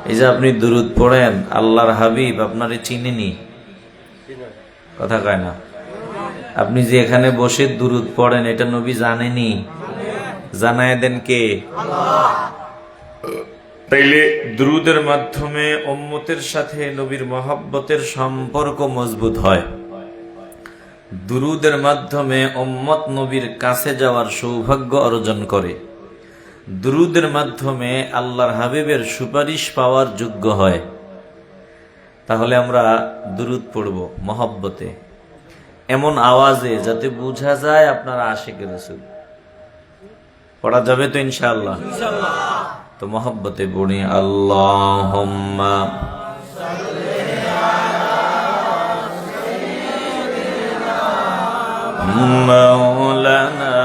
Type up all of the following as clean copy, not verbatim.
এই যে আপনি দুরুদ পড়েন, আল্লাহর হাবিব আপনারে চিনেনি, কথা কয় না। আপনি যে এখানে বসে দুরুদ পড়েন, এটা নবী জানেনি? জানায় দেন কে? তাইলে দুরুদের মাধ্যমে উম্মতের সাথে নবীর মহব্বতের সম্পর্ক মজবুত হয়। দুরুদের মাধ্যমে উম্মত নবীর কাছে যাওয়ার সৌভাগ্য অর্জন করে। দুরুদের মাধ্যমে আল্লাহর হাবিবের সুপারিশ পাওয়ার যোগ্য হয়। তাহলে আমরা দুরুদ পড়ব মহব্বতে, এমন আওয়াজে যাতে বোঝা যায় আপনারা আশিকে রাসূল। পড়া যাবে তো ইনশাআল্লাহ? তো মহব্বতে পড়ি, আল্লাহুম্মা মাওলানা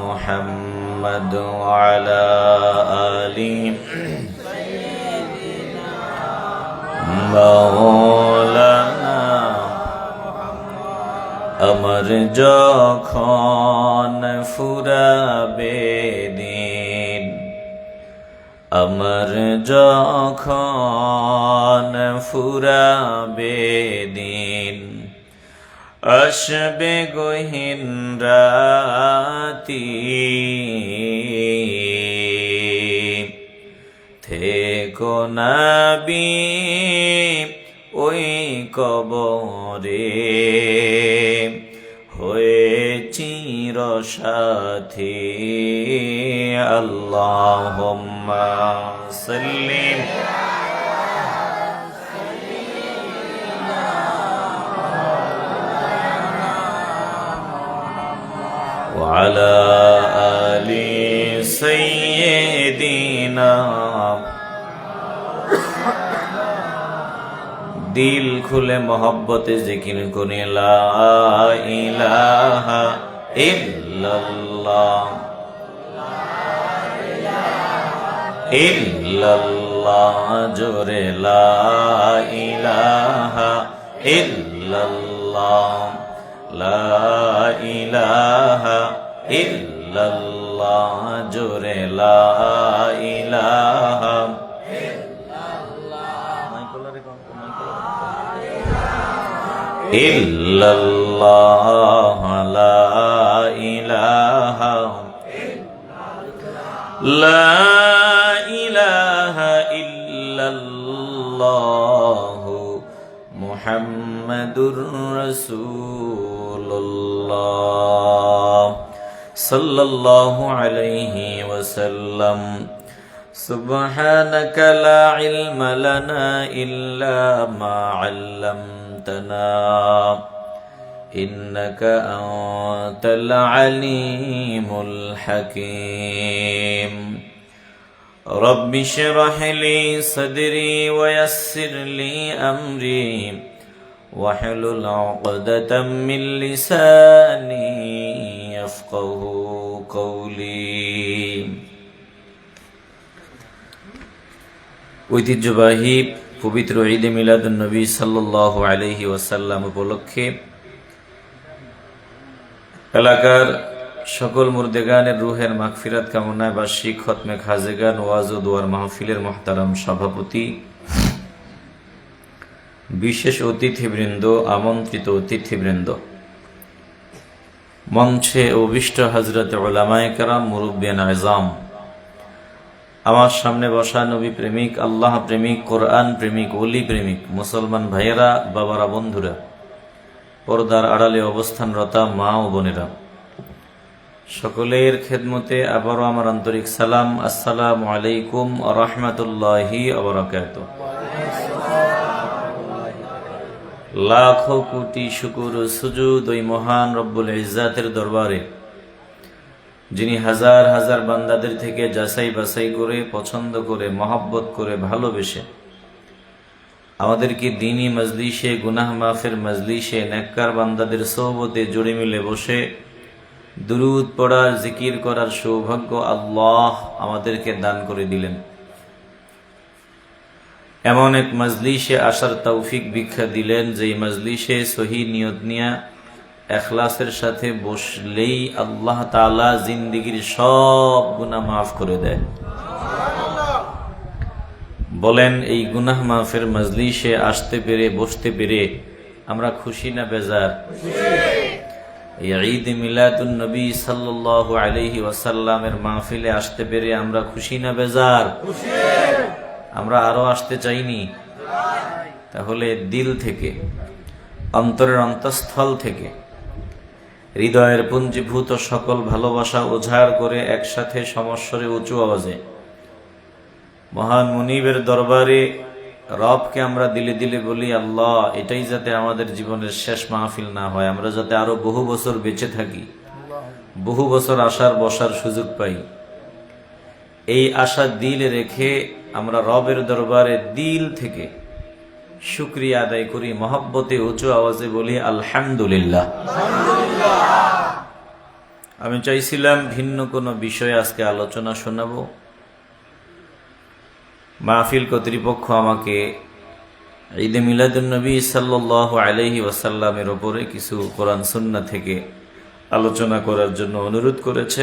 মুহাম্মদ ওয়া আলা আলি মাওলানা। আমার যখন ফুরাবে দিন, আমার যখন ফুরাবে দিন, আসবে গহীন রাতি, থেকো নবী ওই কবরে, হয়ে চিরসাথী। আল্লাহুম্মা সাল্লি ওয়া আলা আলি সাইয়্যিদিনা। দিল খুলে মহব্বতে জিকির করে লা ইলাহা ইল্লাল্লাহ ইল্লাল্লাহ, জোরে লা ইলাহা ইল্লাল্লাহ লা ইলাহা ইল্লাল্লাহ, জোরে লা ইলাহা ইল্লাল্লাহ লা ইলাহা লা ইলাহা ইল্লাল্লাহ মুহাম্মাদুর রাসূলুল্লাহ সাল্লাল্লাহু আলাইহি ওয়াসাল্লাম। সুবহানাকা লা ইলমা লানা ইল্লা মা আল্লামতানা ইন্নাকা আনতাল আলিমুল হাকীম। রব্বি ইশরাহ লি সাদরি ওয়া ইয়াসসির লি আমরি ওয়াহলুল উকদাতাম মিন লিসানি ইয়াফকাহু কওলি। ঐতিহ্যবাহী পবিত্র ঈদে মিলাদুন নবী সাল্লাল্লাহু আলাইহি ওয়াসাল্লাম উপলক্ষে এলাকার সকল মুর্দেগানের রুহের মাগফিরাত কামনায় বার্ষিক খতমে খাজেগান ওয়াজ ও দোয়ার মাহফিলের মুহতারাম সভাপতি, বিশেষ অতিথিবৃন্দ, আমন্ত্রিত অতিথিবৃন্দ, মঞ্চে অভিষ্ট হযরত উলামায়ে কেরাম, মুরব্বিয়ান আযম, আমার সামনে বসা নবী প্রেমিক, আল্লাহ প্রেমিক, কোরআন প্রেমিক, ওলি প্রেমিক মুসলমান ভাইয়েরা, বাবারা, বন্ধুরা, পর্দার আড়ালে অবস্থানরতা মা ও বোনেরা, সকলের খেদমতে আবারও আমার আন্তরিক সালাম। আসসালামু আলাইকুম ওয়া রাহমাতুল্লাহি ওয়া বারাকাতুহু। লাখো কোটি শুকর ও সুজুদ ওই মহান রব্বুল ইজ্জাতের দরবারে, যিনি হাজার হাজার বান্দাদের থেকে যাচাই বাছাই করে, পছন্দ করে, মহব্বত করে, ভালোবেসে আমাদেরকে দ্বীনি মজলিসে, গুনাহ মাফের মজলিসে, নেককার বান্দাদের সোহবতে জুড়ে মিলে বসে দুরুদ পড়ার, জিকির করার সৌভাগ্য আল্লাহ আমাদেরকে দান করে দিলেন। এমন এক মজলিসে আসার তৌফিক ভিক্ষা দিলেন, যেই মজলিসে সহি নিয়ত নিয়া এখলাসের সাথে বসলেই আল্লাহ তাআলা জিন্দেগির সব গুনাহ মাফ করে দেয়। বলেন, এই গুনাহ মাফের মজলিসে আসতে পেরে বসতে পেরে আমরা খুশি না বেজার? এই ঈদ মিলাদুন নবী সাল্লাল্লাহু আলাইহি ওয়াসাল্লামের মাহফিলে আসতে পেরে আমরা খুশি না বেজার? আমরা আরো আসতে চাইনি? তাহলে দিল থেকে, অন্তরের অন্তঃস্থল থেকে, হৃদয়ের পুঞ্জীভূত সকল ভালোবাসা উজাড় করে একসাথে সমস্বরে উঁচু আওয়াজে মহান মুনিবের দরবারে রবকে আমরা দিলে দিলে বলি, আল্লাহ, এটাই যাতে আমাদের জীবনের শেষ মাহফিল না হয়, আমরা যাতে আরো বহু বছর বেঁচে থাকি, বহু বছর আসার বসার সুযোগ পাই। এই আশা দিলে রেখে আমরা রবের দরবারে দিল থেকে শুকরিয়া আদায় করি, মহব্বতে উঁচু আওয়াজে বলি আলহামদুলিল্লাহ। আমি চাইছিলাম ভিন্ন কোনো বিষয়ে আজকে আলোচনা শোনাবো। মাহফিল কর্তৃপক্ষ আমাকে ঈদে মিলাদুন নবী সাল্লাল্লাহু আলাইহি ওয়াসাল্লামের ওপরে কিছু কোরআন সুন্নাহ থেকে আলোচনা করার জন্য অনুরোধ করেছে।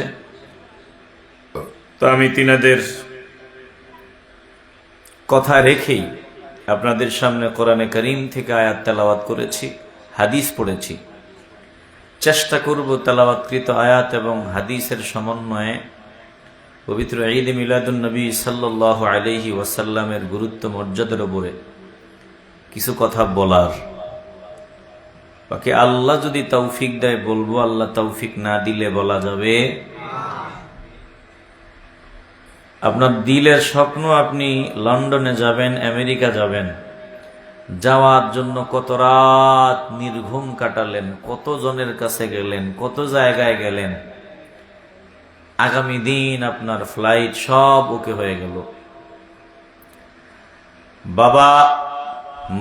তো আমি তিনাদের কথা রেখেই আপনাদের সামনে কোরআনে কারীম থেকে আয়াত তেলাওয়াত করেছি, হাদিস পড়েছি। চেষ্টা করব তেলাওয়াতকৃত আয়াত এবং হাদিসের সমন্বয়ে পবিত্র ঈদ মিলাদুন নবী সাল্লাল্লাহু আলাইহি ওয়াসাল্লামের গুরুত্ব মর্যাদার উপরে কিছু কথা বলার। বাকি আল্লাহ যদি তৌফিক দেয় বলবো, আল্লাহ তৌফিক না দিলে বলা যাবে। আপনার দিলের স্বপ্ন, আপনি লন্ডনে যাবেন, আমেরিকা যাবেন, যাওয়ার জন্য কত রাত নির্ঘুম কাটালেন, কত জনের কাছে গেলেন, কত জায়গায় গেলেন, আগামী দিন আপনার ফ্লাইট সব ওকে হয়ে গেল। বাবা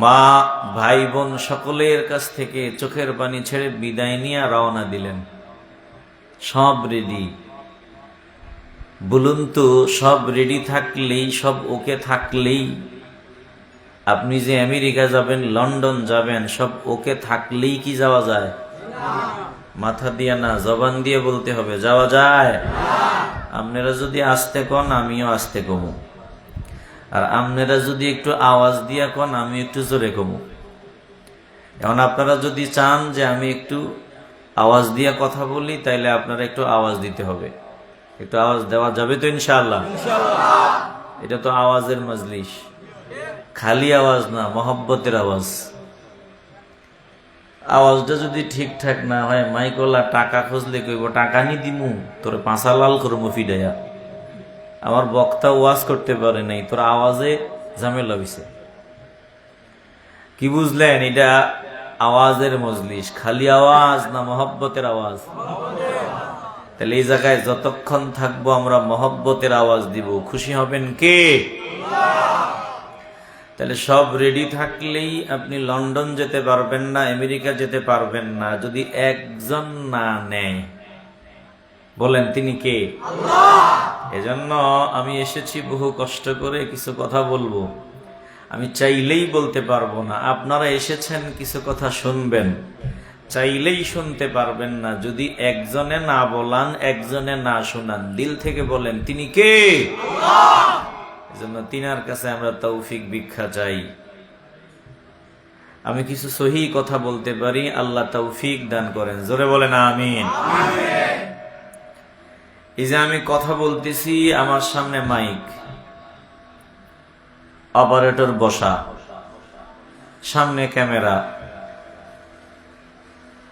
মা ভাই বোন সকলের কাছ থেকে চোখের পানি ছেড়ে বিদায় নিয়ে রওনা দিলেন, সব রেডি। বলুন তো, সব রেডি থাকলেই, সব ওকে থাকলেই আপনি যে আমেরিকা যাবেন, লন্ডন যাবেন, সব ওকে থাকলেই কি যাওয়া যায়? মাথা দিয়া না, জবান দিয়ে বলতে হবে, যাওয়া যায়? আপনারা যদি আসতে কন, আমিও আসতে কমু। আর আপনারা যদি একটু আওয়াজ দিয়া কন, আমি একটু জোরে কমু। এখন আপনারা যদি চান যে আমি একটু আওয়াজ দিয়া কথা বলি, তাইলে আপনারা একটু আওয়াজ দিতে হবে। একটু আওয়াজ দেওয়া যাবে তো ইনশাআল্লাহ? এটা তো আওয়াজের মজলিস, খালি আওয়াজ না, মহব্বতের আওয়াজ। আওয়াজটা যদি ঠিকঠাক না হয়, মাইকলা টাকা খুঁজলে কইব, টাকা নি দিমু, তোর পাঁচা লাল করবো ফিডাইয়া। আমার বক্তা ওয়াজ করতে পারে নাই, তোর আওয়াজে ঝামেলা হইছে। কি বুঝলেন? এটা আওয়াজের মজলিস, খালি আওয়াজ না মহব্বতের আওয়াজ? তাহলে এই জায়গায় যতক্ষণ থাকবো আমরা মহব্বতের আওয়াজ দিব। খুশি হবেন কে? তাহলে সব রেডি থাকলেই আপনি লন্ডন যেতে পারবেন না, আমেরিকা যেতে পারবেন না, যদি একজন না নেয়। বলেন তিনি কে? এজন্য আমি এসেছি বহু কষ্ট করে, কিছু কথা বলবো। আমি চাইলেই বলতে পারবো না। আপনারা এসেছেন কিছু কথা শুনবেন, চাইলেই শুনতে পারবেন না যদি একজনে না বলান, একজনে না শোনান। দিল থেকে বলেন তিনি কে? এজন্য তিনার কাছে আমরা তৌফিক ভিক্ষা চাই। আমি কিছু সহি কথা বলতে পারি, আল্লাহ তৌফিক দান করেন। জোরে বলেন আমিন। এই যে আমি কথা বলতেছি, আমার সামনে মাইক, অপারেটর বসা, সামনে ক্যামেরা।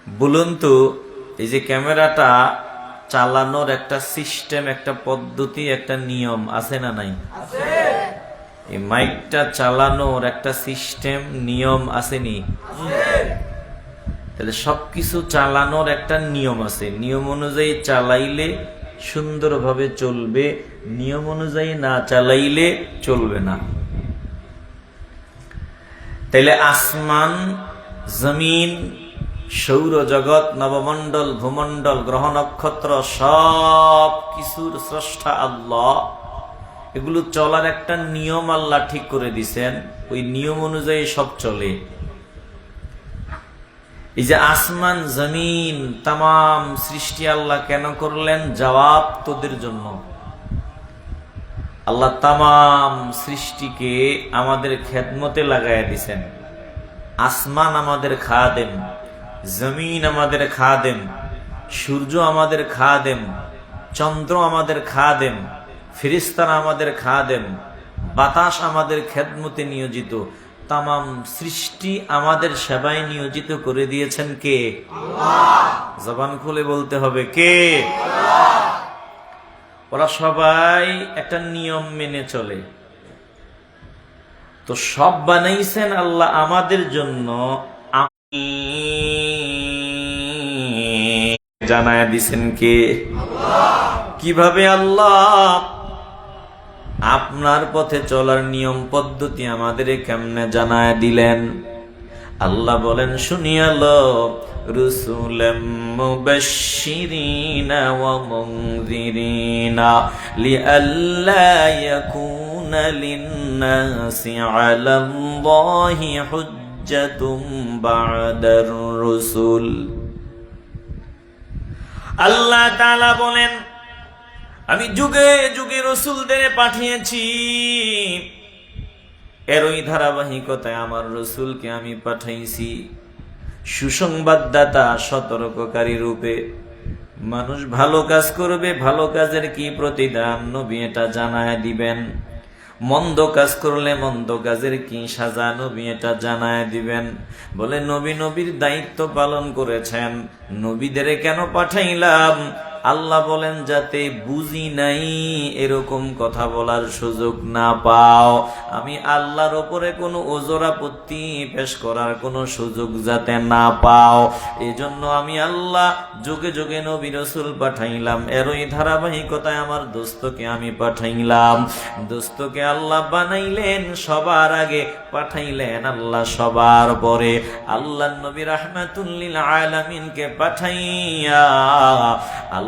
বলুন তো, এই যে ক্যামেরাটা চালানোর একটা সিস্টেম, একটা পদ্ধতি, একটা নিয়ম আছে না নাই? এই মাইকটা চালানোর একটা সিস্টেম, নিয়ম আসেনি? তাহলে সবকিছু চালানোর একটা নিয়ম আছে। নিয়ম অনুযায়ী চালাইলে সুন্দরভাবে চলবে, নিয়ম অনুযায়ী না চালাইলে চলবে না। তাইলে আসমান, জমিন, সৌরজগৎ, নবমণ্ডল, ভূমণ্ডল, গ্রহ নক্ষত্র, সব কিছুর স্রষ্টা আল্লাহ। এগুলো চলার একটা নিয়ম আল্লাহ ঠিক করে দিছেন, ওই নিয়ম অনুযায়ী সব চলে। এই যে আসমান, জমিন, তামাম সৃষ্টি আল্লাহ কেন করলেন? জবাব তোদের জন্য। আল্লাহ তামাম সৃষ্টিকে আমাদের খেদমতে লাগাইয়া দিছেন। আসমান আমাদের খাদেম, জমিন আমাদের খাদেম, সূর্য আমাদের খাদেম, চন্দ্র আমাদের খাদেম, ফেরেশতারা আমাদের খাদেম, বাতাস আমাদের খেদমতে নিয়োজিত। তামাম সৃষ্টি আমাদের সেবায় নিয়োজিত করে দিয়েছেন কে? আল্লাহ। জবান খুলে বলতে হবে কে? আল্লাহ। ওরা সবাই একটা নিয়ম মেনে চলে। তো সব বানাইছেন আল্লাহ আমাদের জন্য, জানায়া দিছেন কে? আল্লাহ। কিভাবে? আল্লাহ আপনার পথে চলার নিয়ম পদ্ধতি আমাদের কেমনে জানায়া দিলেন? আল্লাহ বলেন শুনিয়ালো, রুসুলাম মুবাশশিরিনা ওয়া মুনযিরিনা লিআল্লা ইয়াকুনা লিন-নাসি আলাল্লাহি হুজ্জাতুম বা'দার রুসুল। আল্লাহ তাআলা বলেন আমি যুগে যুগে রসুলদের পাঠিয়েছি, এরই ধারাবাহিকতায় আমার রসুলকে আমি পাঠাইছি সুসংবাদদাতা, সতর্ককারী রূপে। মানুষ ভালো কাজ করবে, ভালো কাজের কি প্রতিদান নবী এটা জানায় দিবেন। মন্দ কাজ করলে মন্দ কাজের কি সাজা নবী এটা জানায় দিবেন। বলে নবী নবীর দায়িত্ব পালন করেছেন। নবীদের কেন পাঠাইলাম? আল্লাহ বলেন যাতে বুঝি নাই এরকম কথা বলার সুযোগ না পাও। আমি আল্লাহর ওপরে কোনো ওজর আপত্তি পেশ করার কোনো সুযোগ যাতে না পাও, এজন্য আমি আল্লাহ যুগে যুগে নবী রাসূল পাঠাইলাম। এরই ধারাবাহিকতায় আমার দোস্তকে আমি পাঠাইলাম। দোস্তকে আল্লাহ বানাইলেন সবার আগে, পাঠাইলেন আল্লাহ সবার পরে। আল্লাহ নবী রাহমাতুল লিল আলামিনকে পাঠাইয়া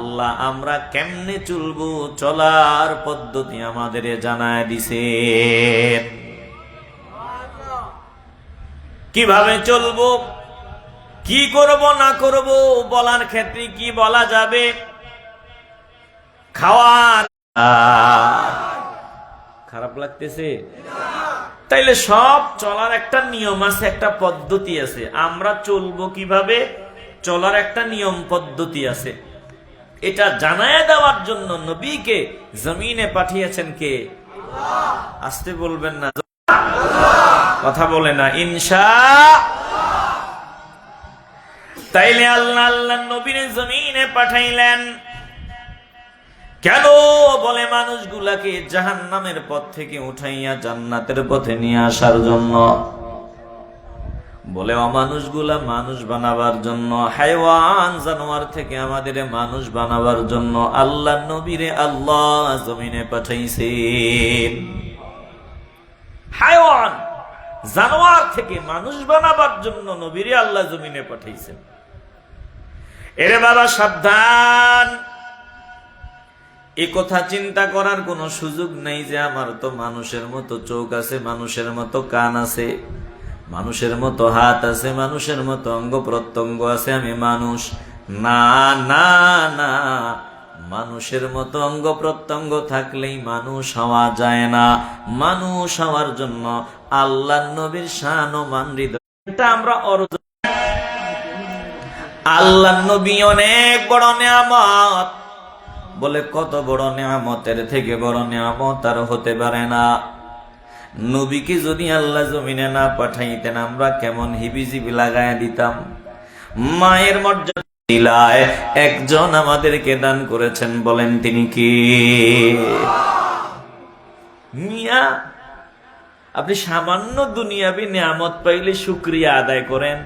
আল্লাহ আমরা কেমনে চলবো চলার পদ্ধতি আমাদের জানায় দিছে। কিভাবে চলবো, কি করব না করব, বলার ক্ষেত্রে কি বলা যাবে, খাওয়ার খারাপ লাগতেছে? তাইলে সব চলার একটা নিয়ম আছে, একটা পদ্ধতি আছে। আমরা চলবো কিভাবে, চলার একটা নিয়ম পদ্ধতি আছে। এটা জানায় দেওয়ার জন্য নবীকে জমিনে পাঠিয়েছেন কে? আল্লাহ। আসতে বলবেন না, কথা বলে না ইনশাআল্লাহ। তাইলে আল্লাহ নবীর জমিনে পাঠাইলেন কেন? বলে মানুষগুলাকে জাহান্নামের পথ থেকে উঠাইয়া জান্নাতের পথে নিয়ে আসার জন্য। বলে অমানুষগুলা মানুষ বানাবার জন্য, হায়ওয়ান জানোয়ার থেকে আমাদের মানুষ বানাবার জন্য আল্লাহ নবীরে আল্লাহ জমিনে পাঠাইছেন। হায়ওয়ান জানোয়ার থেকে মানুষ বানাবার জন্য নবীরে আল্লাহ জমিনে পাঠাইছেন। এরে বাবা সাবধান, এই কথা চিন্তা করার কোনো সুযোগ নেই যে আমার তো মানুষের মতো চোখ আছে, মানুষের মতো কান আছে, মানুষের মতো হাত আছে, মানুষের মতো অঙ্গ প্রত্যঙ্গ আছে, আমি মানুষ। না না না, মানুষের মতো অঙ্গ প্রত্যঙ্গ থাকলেই মানুষ হওয়া যায় না। মানুষ হওয়ার জন্য আল্লাহ নবীর শান ও মান হৃদয় এটা আমরা অর্জন। আল্লাহ নবী অনেক বড় নিয়ামত। বলে কত বড় নিয়ামতের থেকে বড় নিয়ামত আর হতে পারে না। নবীকে যদি আল্লাহ জমিনে না পাঠাইতেন আমরা কেমন হিবিজিবি লাগায় দিতাম। মায়ের মর্যাদায় একজন আমাদেরকে দান করেছেন, বলেন তিনি কি? মিয়া আপনি সামান্য দুনিয়াবি নিয়ামত পাইলে শুকরিয়া আদায় করেন,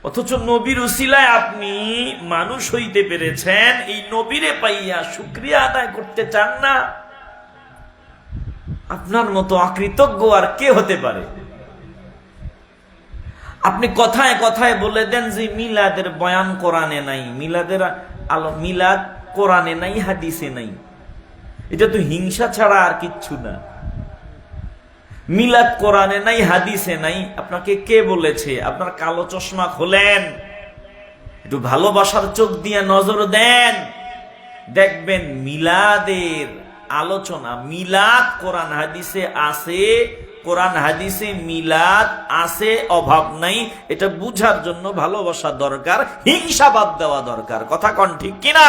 অথচ নবীর উসিলায় আপনি মানুষ হইতে পেরেছেন, এই নবীরে পাইয়া শুকরিয়া আদায় করতে চান না? আপনার মতো অকৃতজ্ঞ আর কে হতে পারে? আপনি কথায় কথায় বলে দেন যে মিলাদের বয়ান কোরআনে নাই, মিলাদের মিলাদ কোরআনে নাই, হাদিসে নাই। এটা তো হিংসা ছাড়া আর কিচ্ছু না। মিলাদ কোরআনে নাই, হাদিসে নাই, আপনাকে কে বলেছে? আপনার কালো চশমা খোলেন, একটু ভালোবাসার চোখ দিয়ে নজর দেন, দেখবেন মিলাদের আলোচনা। মিলাদ কোরআন হাদিসে আছে, কোরআন হাদিসে মিলাদ আছে, অভাব নাই। এটা বুঝার জন্য ভালোবাসা দরকার, হিংসাবাদ দেওয়া দরকার। কথা কোন ঠিক কিনা?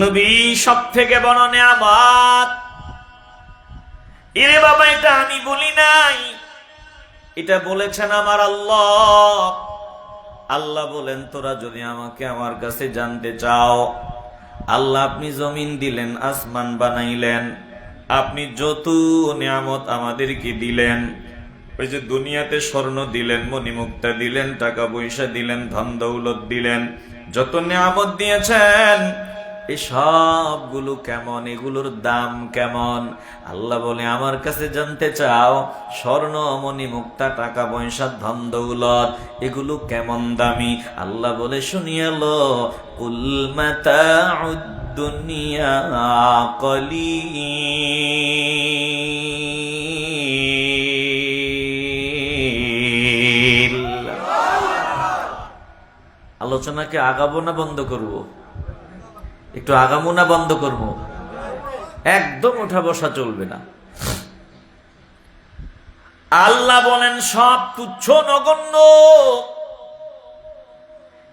নবী সব থেকে বড় নিয়ামত। এরে বাবা, এটা আমি বলি নাই, এটা বলেছেন আমার আল্লাহ। আল্লাহ বলেন, তোরা যদি আমাকে আমার কাছে জানতে চাও, আল্লাহ আপনি জমিন দিলেন, আসমান বানাইলেন, আপনি যত নিয়ামত আমাদেরকে দিলেন, ওই যে দুনিয়াতে স্বর্ণ দিলেন, মণিমুক্তা দিলেন, টাকা পয়সা দিলেন, ধন দৌলত দিলেন, যত নিয়ামত দিয়েছেন, এই সবগুলো কেমন, এগুলোর দাম কেমন? আল্লাহ বলে, আমার কাছে জানতে চাও, স্বর্ণ মণিমুক্তা টাকা পয়সা ধন দৌলত এগুলো কেমন দামি? আল্লাহ বলে, শুনিয়ে লো, কুল মাতাউদ দুনিয়া কলিল। আলোচনাকে আগাবো না বন্ধ করবো? একটু আগামো না বন্ধ করবো? একদম উঠা বসা চলবে না। আল্লাহ বলেন, সব তুচ্ছ নগণ্য,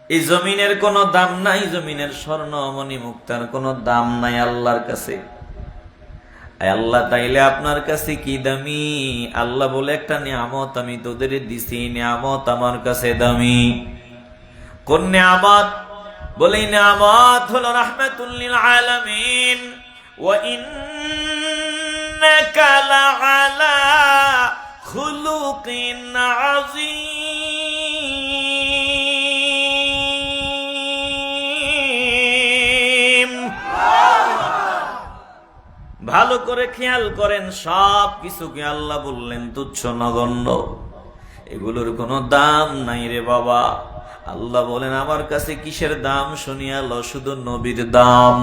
এই জমিনের কোনো দাম নাই, জমিনের স্বর্ণ মণিমুক্তার কোনো দাম নাই আল্লাহর কাছে। আল্লাহ তাইলে আপনার কাছে কি দামি? আল্লাহ বলে, একটা নিয়ামত আমি তোদের দিছি, নিয়ামত আমার কাছে দামি। কোন নিয়ামত? বলে, নিয়ামত হলো রাহমাতুল লিল আলামিন। ওয়া ইন্নাকা লাআলা খুলুকিন আযীম। ভালো করে খেয়াল করেন, সব কিছুকে আল্লাহ বললেন তুচ্ছ নগণ্য, এগুলোর কোনো দাম নাই রে বাবা। আল্লাহ বলেন, আমার কাছে কিসের দাম? শুনিয়াল, শুধু নবীর দাম।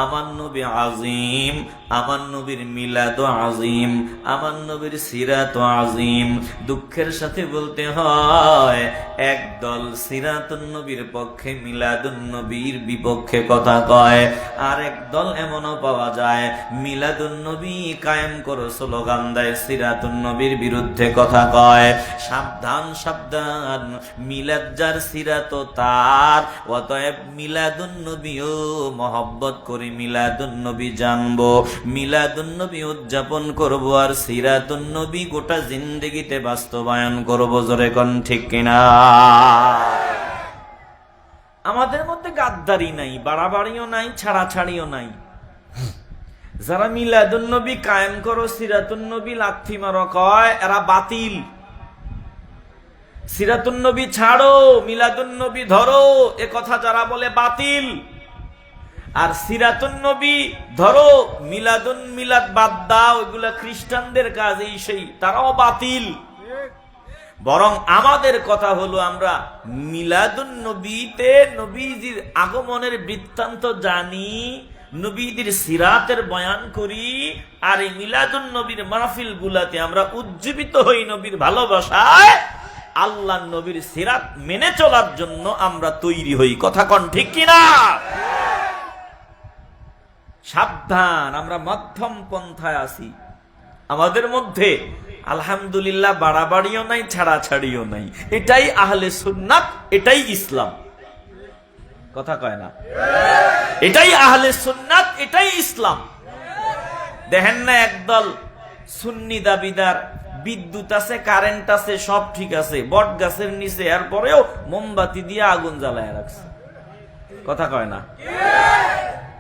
আমার নবী আজিম, আমার নবীর মিলাদ আজিম, আমার নবীর সিরাত আজিম। দুঃখের সাথে বলতে হয়, একদল সিরাতুন নবীর পক্ষে মিলাদুন নবীর বিপক্ষে কথা কয়, আর একদল এমনও পাওয়া যায় মিলাদুন নবী কায়েম করো স্লোগান দেয়, সিরাতুন নবীর বিরুদ্ধে কথা কয়। সাবধান সাবধান, মিলাদ যার সিরাত তার, অতএব মিলাদুন নবীও মহব্বত করে মিলাদুন নবী জানবো, মিলাদুন নবী উদযাপন করবো, আর সিরাতুন নবী গোটা জিন্দেগিতে বাস্তবায়ন করবো। জোরে কোন ঠিক কিনা? আমাদের মধ্যে গাদ্দারি নাই, বাড়াবাড়িও নাই, ছাড়াছাড়িও নাই। যারা মিলাদুন নবী কায়েম করো, সিরাতুন নবী লাথি মারো কয়, এরা বাতিল। সিরাতুন নবী ছাড়ো, মিলাদুন নবী ধরো, এ কথা যারা বলে বাতিল। আর সিরাতুন নবী ধরো, মিলাদ বাদ দাও, এগুলা খ্রিস্টানদের কাজ, এই সেই, তারাও বাতিল। বরং আমাদের কথা হলো, আমরা মিলাদুন নবীতে নবীজির আগমনের বৃত্তান্ত জানি, নবীদের সিরাতের বয়ান করি, আর এই মিলাদুন নবীর মাহফিল গুলাতে আমরা উজ্জীবিত হই নবীর ভালোবাসায়। আল্লাহ নবীর সিরাত মেনে চলার জন্য আমরা তৈরি হই। কথা কোন ঠিক কিনা? সাবধান, আমরা মধ্যম পন্থায় আছি। আমাদের মধ্যে আলহামদুলিল্লাহ বাড়াবাড়িও নাই, ছাড়াছাড়িও নাই। এটাই আহলে সুন্নাত, এটাই ইসলাম। কথা কয় না? এটাই আহলে সুন্নাত, এটাই ইসলাম। দেখেন না, একদল সুন্নি দাবিদার, বিদ্যুৎ আছে, কারেন্ট আছে, সব ঠিক আছে, বট গাছের নিচে, এরপরেও মোমবাতি দিয়ে আগুন জ্বালায় রাখছে। কথা কয় না?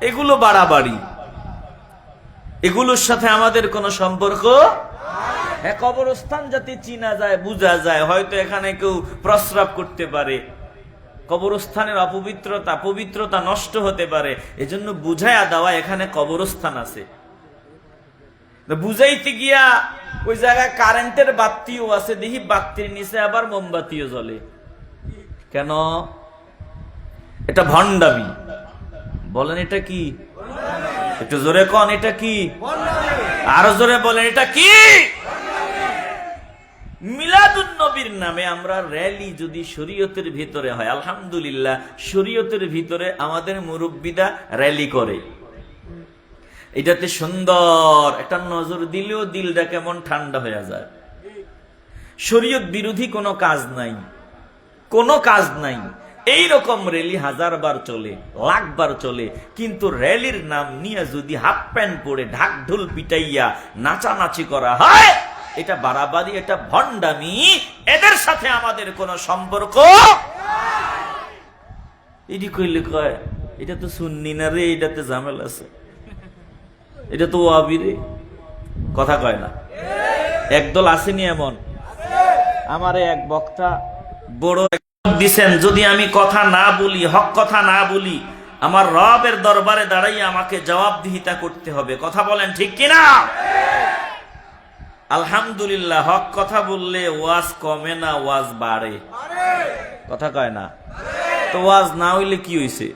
এগুলো বাড়াবাড়ি, এগুলোর সাথে আমাদের কোনো সম্পর্ক। হ্যাঁ, কবরস্থান যাতে চিনা যায়, বুঝা যায়, হয়তো এখানে কেউ প্রস্রাব করতে পারে, কবরস্থানের অপবিত্রতা পবিত্রতা নষ্ট হতে পারে, এজন্য বুঝাইয়া দেওয়া এখানে কবরস্থান আছে। বুঝাইতে গিয়া ওই জায়গায় কারেন্টের বাতিও আছে, দেখি বাতির নিচে আবার মোমবাতিও জ্বলে। কেন? এটা ভণ্ডামি। বলেন, এটা কি? একটু জোরে কন, এটা কি? আরো জোরে বলেন, এটা কি? মিলাদুন নবীর নামে আমরা র্যালি যদি শরীয়তের ভিতরে হয়, আলহামদুলিল্লাহ শরীয়তের ভিতরে আমাদের মুরব্বিরা র্যালি করে, এটাতে সুন্দর একটা নজর দিলেও দিলটা কেমন ঠান্ডা হয়ে যায়। শরীয়ত বিরোধী কোনো কাজ নাই, কোনো কাজ নাই। এই রকম র্যালি 1000 বার চলে, লাখ বার চলে, কিন্তু র্যালির নাম নিয়ে যদি হাফ প্যান্ট পরে ঢাক ঢোল পিটাইয়া নাচানাচি করা হয়, এটা বাড়াবাড়ি, এটা ভণ্ডামি। এদের সাথে আমাদের কোনো সম্পর্ক। এটি কইলে কয় এটা তো সুন্নি না রে, এটাতে ঝামেলা আছে, এটা তো ওয়াহাবি রে, কথা কয় না। একদল আসেনি এমন। আমারে এক বক্তা বড় দিছেন, যদি আমি কথা না বলি, হক কথা না বলি, আমার রবের দরবারে দাঁড়াইয়া আমাকে জবাবদিহিতা করতে হবে। কথা বলেন ঠিক কিনা? আলহামদুলিল্লাহ, হক কথা বললে ওয়াজ কমে না, ওয়াজ বাড়ে, কথা কয় না। তো ওয়াজ না হইলে কি হইছে?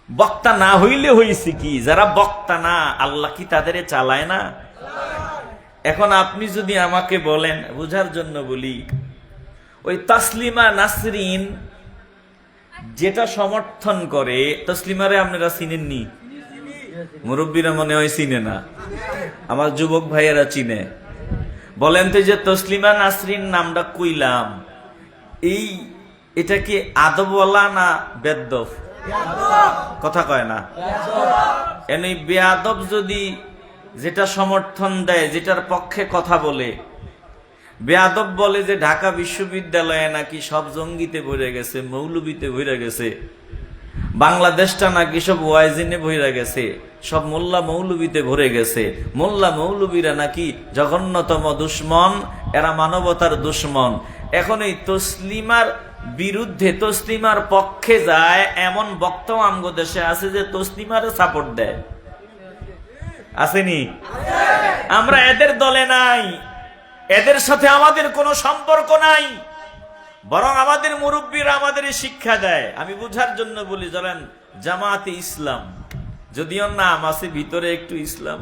বক্তা না হইলে হইছে কি? যারা বক্তা না, আল্লাহ কি তাদের চালায় না? এখন আপনি যদি আমাকে বলেন, বুঝার জন্য বলি, ওই তাসলিমা নাসরিন যেটা সমর্থন করে, তসলিমারে আপনারা চিনেননি? মুরব্বীরা মনে হয় চিনে না, আমার যুবক ভাইয়েরা চিনে। বলেন তো, যে তসলিমা নাসরিন নামটা কইলাম, এটা কি আদবওয়ালা না বেদব? কথা কয় না। এনে বেয়াদব যদি যেটা সমর্থন দেয়, যেটার পক্ষে কথা বলে, বেয়াদব বলে যে ঢাকা বিশ্ববিদ্যালয়ে নাকি সব জঙ্গিতে ভরে গেছে, মৌলবীতে ভরে গেছে, বাংলাদেশটা নাকি সব ওয়াইজিনে ভরে গেছে, সব মোল্লা মৌলবীতে ভরে গেছে, মোল্লা মৌলবীরা নাকি জঘন্যতম দুশ্মন, এরা মানবতার দুশ্মন। এখন এই তসলিমার বিরুদ্ধে, তসলিমার পক্ষে যায় এমন বক্তাও আমগো দেশে আছে যে তসলিমারে সাপোর্ট দেয়, আসেনি? আমরা এদের দলে নাই, এদের সাথে আমাদের কোনো সম্পর্ক নাই, বরং আমাদের মুরব্বীরা আমাদের শিক্ষা দেয়। আমি বুঝার জন্য বলি, ধরেন জামাতে ইসলাম, যদিও নাম আছে ভিতরে একটু ইসলাম,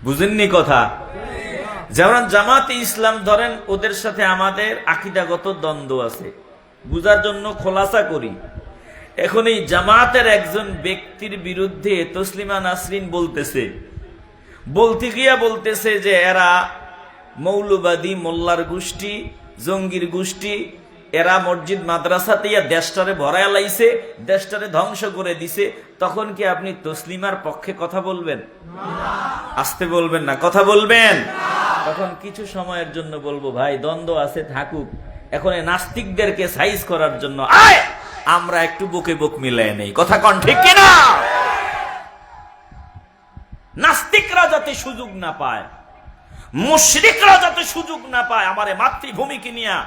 বুঝেননি কথা? যেমন জামাতে ইসলাম ধরেন, ওদের সাথে আমাদের আকীদাগত দ্বন্দ্ব আছে, বুঝার জন্য খোলাসা করি। এখন এই জামাতের একজন ব্যক্তির বিরুদ্ধে তসলিমা নাসরিন বলতে গিয়া বলতেছে যে এরা মৌলবাদী, মোল্লার গোষ্ঠী, জঙ্গির গোষ্ঠী, এরা মসজিদ মাদ্রাসাতে দেশটারে ভরায় লাইছে, দেশটারে ধ্বংস করে দিছে। তখন কি আপনি তসলিমার পক্ষে কথা বলবেন? আসতে বলবেন না, কথা বলবেন। তখন কিছু সময়ের জন্য বলবো, ভাই দ্বন্দ্ব আছে, থাকুক। এখন এই নাস্তিকদেরকে সাইজ করার জন্য আয় আমরা একটু বুকে বুক মিলাই নেই, কথা কন ঠিক কিনা? নাস্তিকরা যাতে সুযোগ না পায়, মুশরিকরা যাতে সুযোগ না পায়, আমারে মাতৃভূমিকে নিয়ে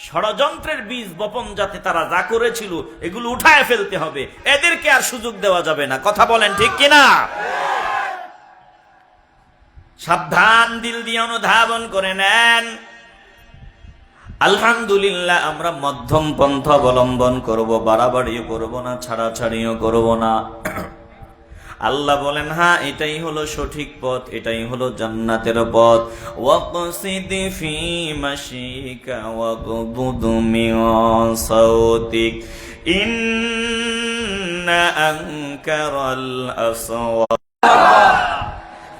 ষড়যন্ত্রের বীজ বপন যাতে তারা যা করেছিল এগুলো উঠায় ফেলতে হবে, এদেরকে আর সুযোগ দেওয়া যাবে না, কথা বলেন ঠিক কিনা? সাবধান, দিল দিয়ে অনুধাবন করে নেন। আলহামদুলিল্লাহ, আমরা মধ্যম পন্থা অবলম্বন করব, বাড়াবাড়িও করব না, ছাড়াছাড়িও করব না। আল্লাহ বলেন, হ্যাঁ এটাই হলো সঠিক পথ, এটাই হলো জান্নাতের পথ। ওয়াকসিদ ফি মাশিকা ওয়াগদুদ মিন সাওতিক ইন্না আনকারাল আসওয়াত।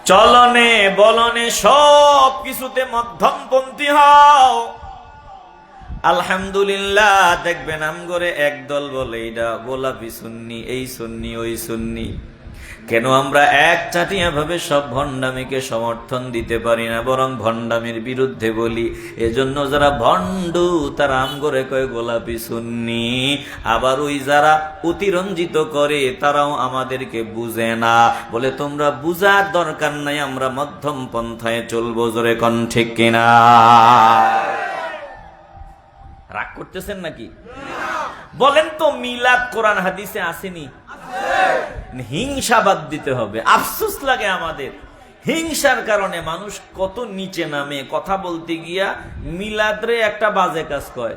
চলনে বলনে সব কিছুতে মধ্যমপন্থী হও। আলহামদুলিল্লাহ, দেখবেন আমগরে একদল বলে এটা গোলাপি সুন্নি, এই সুন্নি, ওই সুন্নি। কেন আমরা এক চাটিয়া ভাবে সব ভণ্ডামিকে সমর্থন দিতে পারি না, বরং ভণ্ডামির বিরুদ্ধে বলি। এজন্য যারা ভণ্ডু তারা আমগরে কয় গোলাপি সুন্নি, আবার ওই যারা অতিরঞ্জিত করে তারাও আমাদেরকে বুঝে না, বলে তোমরা বুঝার দরকার নাই, আমরা মধ্যম পন্থায় চলবো। জোরে কোন ঠিক কিনা? রাগ করতেছেন নাকি? বলেন তো, মিলাদ কোরআন হাদিসে আসেনি? হিংসা বাদ দিতে হবে। আফসোস লাগে আমাদের, হিংসার কারণে মানুষ কত নিচে নামে। কথা বলতে গিয়া মিলাদরে একটা বাজে কাজ কয়,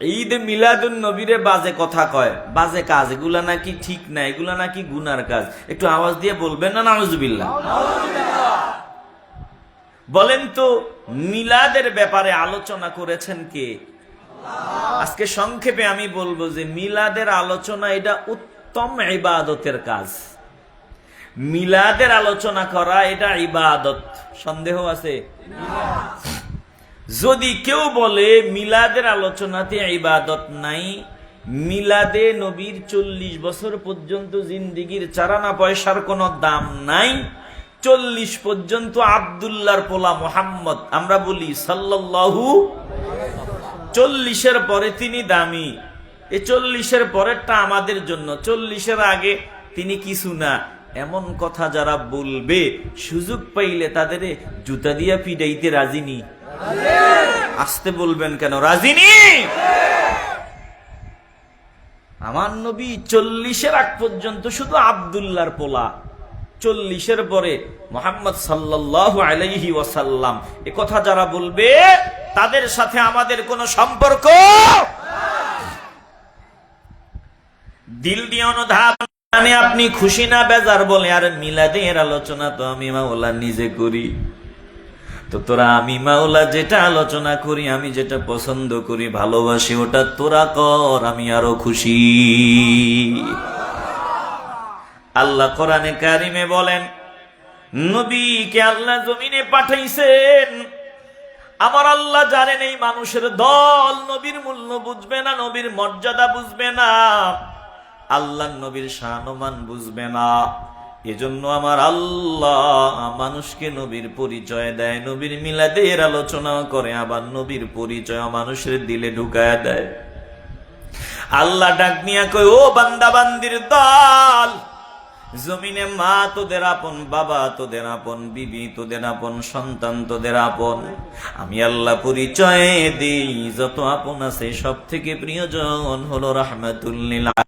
ঈদ মিলাদুন নবীরে বাজে কথা কয়, বাজে কাজ। এগুলা নাকি ঠিক না, এগুলা নাকি গুনার কাজ। একটু আওয়াজ দিয়ে বলবেন না নাউজুবিল্লাহ। বলেন তো মিলাদের ব্যাপারে আলোচনা করেছেন কে? আজকে সংক্ষেপে আমি বলবো যে মিলাদের আলোচনা এটা উত্তম ইবাদতের কাজ। মিলাদের আলোচনা করা এটা ইবাদত, সন্দেহ আছে? যদি কেউ বলে মিলাদের আলোচনাতে ইবাদত নাই, মিলাদে নবীর 40 বছর পর্যন্ত জিন্দিগির চারানা পয়সার কোনো দাম নাই, 40 পর্যন্ত আব্দুল্লাহর পোলা মুহাম্মদ আমরা বলি সাল্লাল্লাহু, 40-এর পরে তিনি দামি, এই 40-এর পরেরটা আমাদের জন্য, 40-এর আগে তিনি কিছু না, এমন কথা যারা বলবে সুযোগ পাইলে তাদের জুতা দিয়া পিটাইতে রাজিনি। আসতে বলবেন কেন? রাজিনি। আমার নবী 40-এর আগ পর্যন্ত শুধু আব্দুল্লাহর পোলা, 40-এর পরে মুহাম্মদ সাল্লাল্লাহু আলাইহি ওয়াসাল্লাম, এ কথা যারা বলবে তাদের সাথে আমাদের কোনো সম্পর্ক। দিল দিয়ে অনুধাবন আপনি খুশি না বেজার বলে, আর মিলাদের আলোচনা তো আমি মাওলা নিজে করি, তো তোরা আমি মাওলা যেটা আলোচনা করি, আমি যেটা পছন্দ করি ভালোবাসি, ওটা তোরা কর, আমি আরো খুশি। আল্লাহ কোরআনে কারিমে বলেন, নবীকে আল্লাহ জমিনে পাঠাইছেন, আমার আল্লাহ জানেন এই মানুষের দল নবীর মূল্য বুঝবে না, নবীর মর্যাদা বুঝবে না, আল্লাহ নবীর শানমান বুঝবে না। এজন্য আমার আল্লাহ মানুষকে নবীর পরিচয় দেয়, নবীর মিলাদের আলোচনা করে, আবার নবীর পরিচয় মানুষের দিলে ঢুকায় দেয়। আল্লাহ ডাক নিয়া কয়, ও বান্দা বান্দির দল, জমিনে মা তোদের আপন, বাবা তোদের আপন, বিবি তোদের আপন, সন্তান তোদের আপন। আমি আল্লাহ পরিচয় দিই, যত আপন আছে সব থেকে প্রিয়জন হলো রাহমাতুল লিল আলামিন।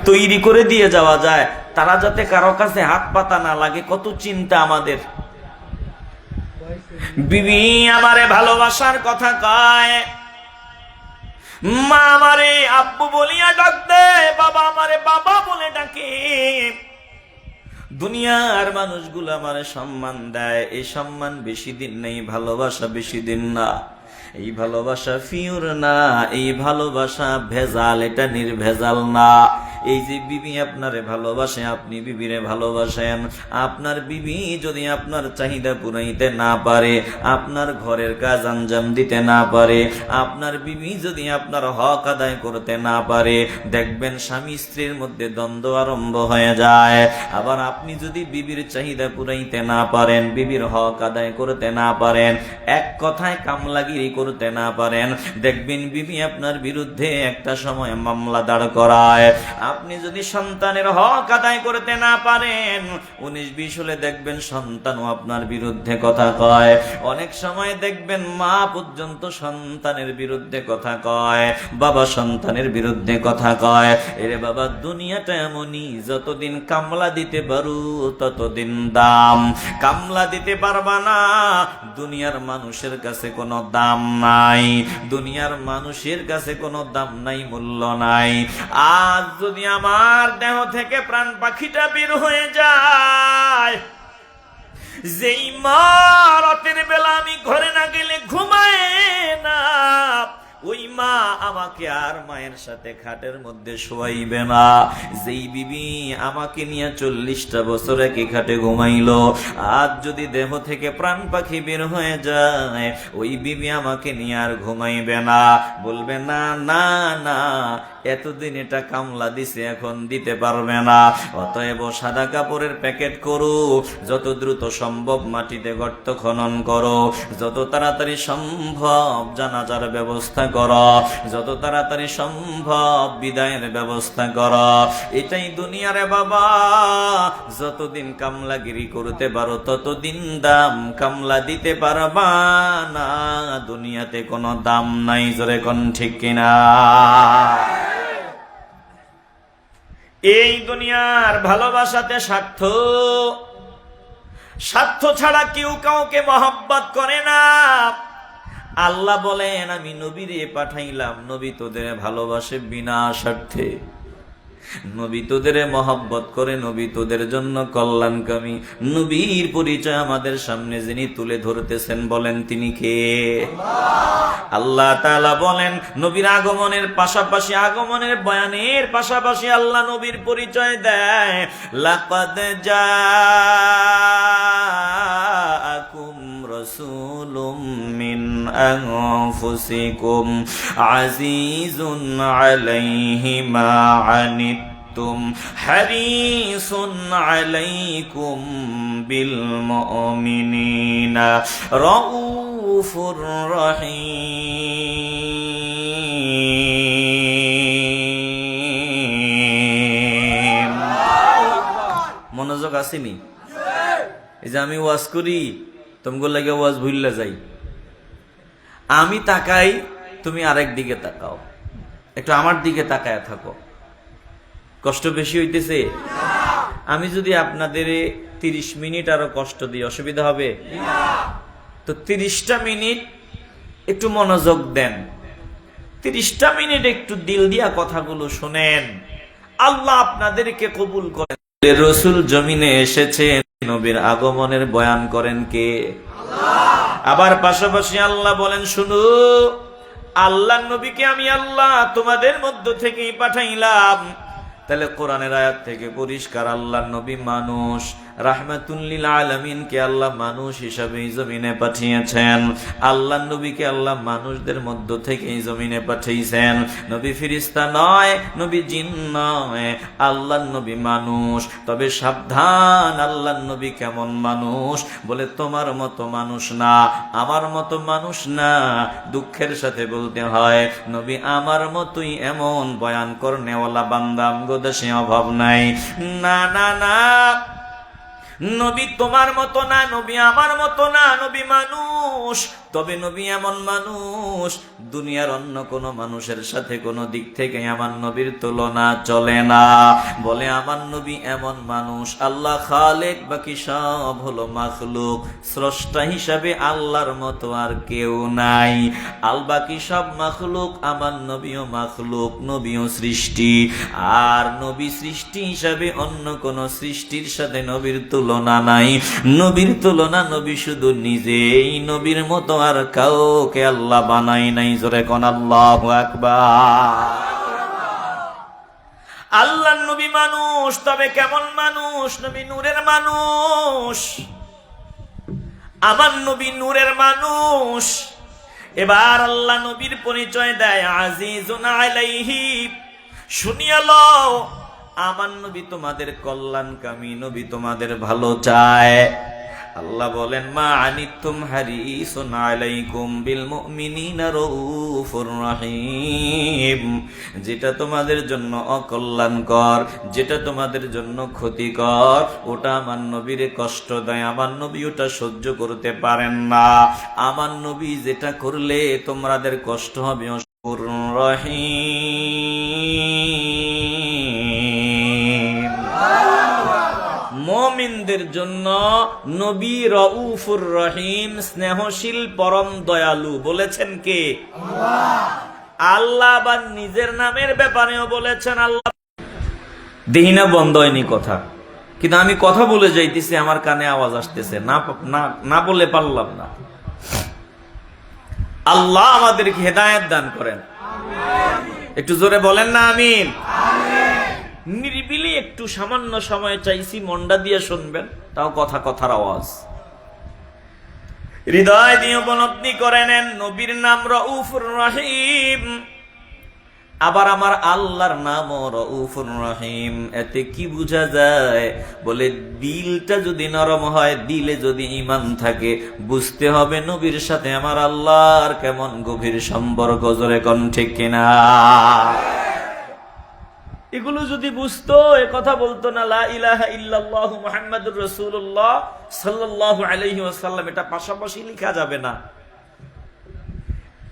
তৈরি করে দিয়ে যাওয়া যায়, তারা যাতে কারো কাছে হাত পাতা না লাগে, কত চিন্তা আমাদের। বিবি আমারে ভালোবাসার কথা কয়, মা আমারে আব্বু বলিয়া ডাক দে, বাবা আমারে বাবা বলে ডাকে, দুনিয়ার মানুষগুলো আমারে সম্মান দেয়, এই সম্মান বেশি দিন নেই, ভালোবাসা বেশি দিন না। এই ভালোবাসা ফিউর না, এই ভালোবাসা ভেজাল, এটা নির্ভেজাল না। এই যে বিবি আপনারে ভালোবাসে, আপনি বিবিরে ভালোবাসেন, আপনার বিবি যদি আপনার চাহিদা পুরাইতে না পারে, আপনার ঘরের কাজ আঞ্জাম দিতে না পারে, আপনার বিবি যদি আপনার হক আদায় করতে না পারে, দেখবেন স্বামী স্ত্রীর মধ্যে দ্বন্দ্ব আরম্ভ হয়ে যায়। আবার আপনি যদি বিবির চাহিদা পুরাইতে না পারেন, বিবির হক আদায় করতে না পারেন, এক কথায় কামলাগিরি করতে না পারেন, দেখবেন বিবি আপনার বিরুদ্ধে একটা সময় মামলা দাঁড় করায়। আপনি যদি সন্তানের হক আদায় করতে না পারেন, 19-20 হলে দেখবেন সন্তানও আপনার বিরুদ্ধে কথা কয়। অনেক সময় দেখবেন মা পর্যন্ত সন্তানের বিরুদ্ধে কথা কয়, বাবা সন্তানের বিরুদ্ধে কথা কয়। এরে বাবা, দুনিয়াটা এমনই, যতদিন কামলা দিতে পারো ততদিন দাম, কামলা দিতে পারবা না, দুনিয়ার মানুষের কাছে কোনো দাম নাই, দুনিয়ার মানুষের কাছে কোনো দাম নাই, মূল্য নাই। আজ যদি আমার দেহ থেকে প্রাণ পাখিটা বের হয়ে যায়, যেই মা রাতের বেলা আমি ঘরে না গেলে ঘুমায় না, ওই মা আমাকে আর মায়ের সাথে খাটের মধ্যে শোয়াইবে না। যেই বিবি আমাকে নিয়ে 40টা বছর একই খাটে ঘুমাইলো, আজ যদি দেহ থেকে প্রাণ পাখি বের হয়ে যায়, ওই বিবি আমাকে নিয়ে আর ঘুমাইবে না, বলবে না না না, এতদিন এটা কামলা দিছে, এখন দিতে পারবে না। অতএব সাদা কাপড়ের প্যাকেট করো, যত দ্রুত সম্ভব মাটিতে গর্ত খনন করো, যত তাড়াতাড়ি সম্ভব জানাজার ব্যবস্থা করো, যত তাড়াতাড়ি সম্ভব বিদায়ের ব্যবস্থা করো। এটাই দুনিয়ারে বাবা, যতদিন কামলাগিরি করতে পারো ততদিন দাম, কামলা দিতে পারবা না, দুনিয়াতে কোনো দাম নাই। জোরে কোন ঠিক কিনা? এই দুনিয়ার ভালোবাসাতে স্বার্থ, স্বার্থ ছাড়া কেউ কাউকে মহব্বত করে না। আল্লাহ বলেন, আমি নবীরে পাঠাইলাম, নবী তোদের ভালোবাসে বিনা স্বার্থে। নবী তোদের মহব্বত করে, নবী তোদের জন্য কল্যাণকামী। নবীর পরিচয় আমাদের সামনে যিনি তুলে ধরতেছেন, বলেন তিনি কে? আল্লাহ তাআলা বলেন, নবীর আগমনের পাশাপাশি, আগমনের বয়ানের পাশাপাশি আল্লাহ নবীর পরিচয় দেয়। লাকাদ জাআকুম রাসূলুম মিন আনফুসিকুম আজিজুন আলাইহি মা আনিতুম হারিসুন আলাইকুম বিল মুমিনিনা রাউফুর রহিম। মনোযোগ আসেনি? এই যে আমি ওয়াজ করি, তোমাকে লাগে ওয়াজ ভুললে যাই, আমি তাকাই, তুমি আরেক দিকে তাকাও, একটু আমার দিকে তাকায় থাকো। কষ্ট বেশি হইতেছে? আমি যদি আপনাদের 30 মিনিট আরো কষ্ট দিই, অসুবিধা হবে? তো 30টা মিনিট একটু মনোযোগ দেন, 30টা মিনিট একটু দিল দিয়া কথাগুলো শুনেন, আল্লাহ আপনাদেরকে কবুল করেন। রাসূল জমিনে এসেছে, নবীর আগমনের বয়ান করেন কে? আবার পাশাপাশি আল্লাহ বলেন, শুনো, আল্লাহ নবীকে আমি আল্লাহ তোমাদের মধ্য থেকেই পাঠাইলাম। তাহলে কোরআনের আয়াত থেকে পরিষ্কার, আল্লাহ নবী মানুষ, রাহমাতুল লিল আলামিনকে আল্লাহ মানুষ হিসাবে এই জমিনে পাঠিয়েছেন। আল্লাহ নবীকে আল্লাহ মানুষদের মধ্য থেকে এই জমিনে পাঠিয়েছেন। নবী ফেরেশতা নয়, নবী জিন নয়, আল্লাহ নবী মানুষ। তবে সাবধান, আল্লাহ নবী কেমন মানুষ? বলে তোমার মতো মানুষ না, আমার মতো মানুষ না। দুঃখের সাথে বলতে হয়, নবী আমার মতোই এমন বয়ান করনেওয়ালা বান্দা আমগো দেশে অভাব নাই। না না না, নবী তোমার মতো না, নবী আমার মতো না, নবী মানুষ। তবে নবী এমন মানুষ, দুনিয়ার অন্য কোন মানুষের সাথে কোন দিক থেকে আমার নবীর তুলনা চলে না। বলে আমার নবী এমন মানুষ, আল্লাহ খালেক, বাকি সব হলো মাখলুক। স্রষ্টা হিসাবে আল্লাহর মতো আর কেউ নাই, আল বাকি সব মাখলুক, আমার নবীও মাখলুক, নবীও সৃষ্টি। আর নবী সৃষ্টি হিসাবে অন্য কোন সৃষ্টির সাথে নবীর তুলনা নাই। নবীর তুলনা নবী শুধু নিজেই, নবীর মতো আর কাউকে আল্লাহ বানাই নাই। জোরে কোন আল্লাহু আকবার। আল্লাহর নবী মানুষ, তবে কেমন মানুষ? নবী নূরের মানুষ, আমার নবী নূরের মানুষ। এবার আল্লাহ নবীর পরিচয় দেয়, আজিজুন আলাইহি। শুনিয়া লও, আমার নবী তোমাদের কল্যাণকামী, নবী তোমাদের ভালো চায়। আল্লাহ বলেন, মা আনিতুম হারিসুন আলাইকুম বিল মুমিনিনা রাউফুর রহিম। যেটা তোমাদের জন্য অকল্যাণকর, যেটা তোমাদের জন্য ক্ষতিকর, ওটা আমার নবীরে কষ্ট দেয়। আমার নবী ওটা সহ্য করতে পারেন না। আমার নবী যেটা করলে তোমাদের কষ্ট হবে। রহিম, মুমিনদের জন্য নবী রাউফুর রহিম, স্নেহশীল, পরম দয়ালু। বলেছেন কে? আল্লাহ। আবার নিজের নামের ব্যাপারেও বলেছেন আল্লাহ। দেহিনা বন্ধ হয়নি কথা, কিন্তু আমি কথা বলে যাইতেছি, আমার কানে আওয়াজ আসতেছে না, না বলে পারলাম না। আল্লাহ আমাদেরকে হেদায়েত দান করেন। একটু জোরে বলেন না আমিন। নিরিবিলি একটু সামান্য সময় চাইছি, মনটা দিয়ে শুনবেন, তাও কথা কথার আওয়াজ। হৃদয় দিয়ে উপলব্ধি করে নেন, নবীর নাম রাউফুর রহিম। আবার আমার আল্লাহর নাম রাউফুর রহিম। এতে কি বোঝা যায়? বলে দিলটা যদি নরম হয়, দিলে যদি ঈমান থাকে, বুঝতে হবে নবীর সাথে আমার আল্লাহর কেমন গভীর সম্পর্ক। জোরে কোন ঠিক কিনা? এগুলো যদি বুঝতো, এ কথা বলতো না লা ইলাহা ইল্লাল্লাহু মুহাম্মাদুর রাসূলুল্লাহ সাল্লাল্লাহু আলাইহি ওয়াসাল্লাম, এটা পাশাপাশি লেখা যাবে না।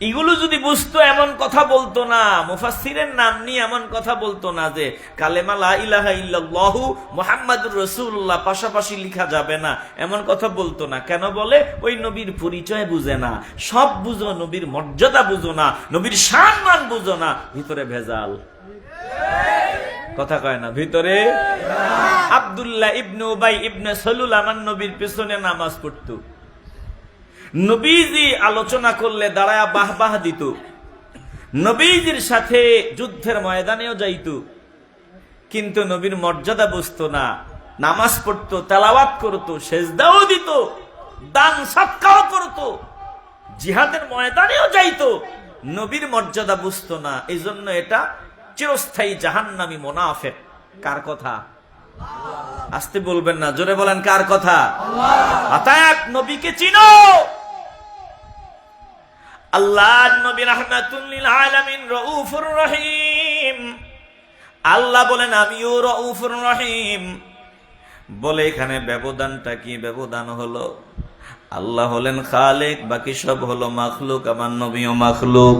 এগুলো যদি বুঝতো, এমন কথা বলতো না। মুফাসসিরের নাম নিয়ে এমন কথা বলতো না যে কালেমা লা ইলাহা ইল্লাল্লাহু মুহাম্মাদুর রাসূলুল্লাহ পাশাপাশি লেখা যাবে না, এমন কথা বলতো না। কেন বলে? ওই নবীর পরিচয় বুঝে না, সব বুঝো, নবীর মর্যাদা বুঝো না, নবীর সম্মান বুঝো না, ভিতরে ভেজাল। কথা কয় না, ভিতরে। আব্দুল্লাহ ইবনে উবাই ইবনে সালুল আমার নবীর পেছনে নামাজ পড়তো। নবীজি আলোচনা করলে দাঁড়ায় বাহ বাহ দিত। নবীজির সাথে যুদ্ধের ময়দানেও যাইতো, কিন্তু নবীর মর্যাদা বুঝতো না। নামাজ পড়তো, তেলাওয়াত করতো, সেজদাও দিত, দান সদকাও করতো, জিহাদের ময়দানেও যাইতো, নবীর মর্যাদা বুঝতো না। এই জন্য এটা চিরস্থায়ী জাহান্নামী মুনাফিক। কার কথা? আসতে বলবেন না, জোরে বলেন কার কথা? অতএব নবীকে চিনো। আল্লাহর নবী রাহমাতুল লিল আলামিন, রউফুর রহিম। আল্লাহ বলেন আমিও রউফুর রহিম। বলে এখানে ব্যবধানটা কি? ব্যবধান হলো আল্লাহ হলেন খালেক, বাকি সব হলো মাখলুক। আমার নবীও মাখলুক।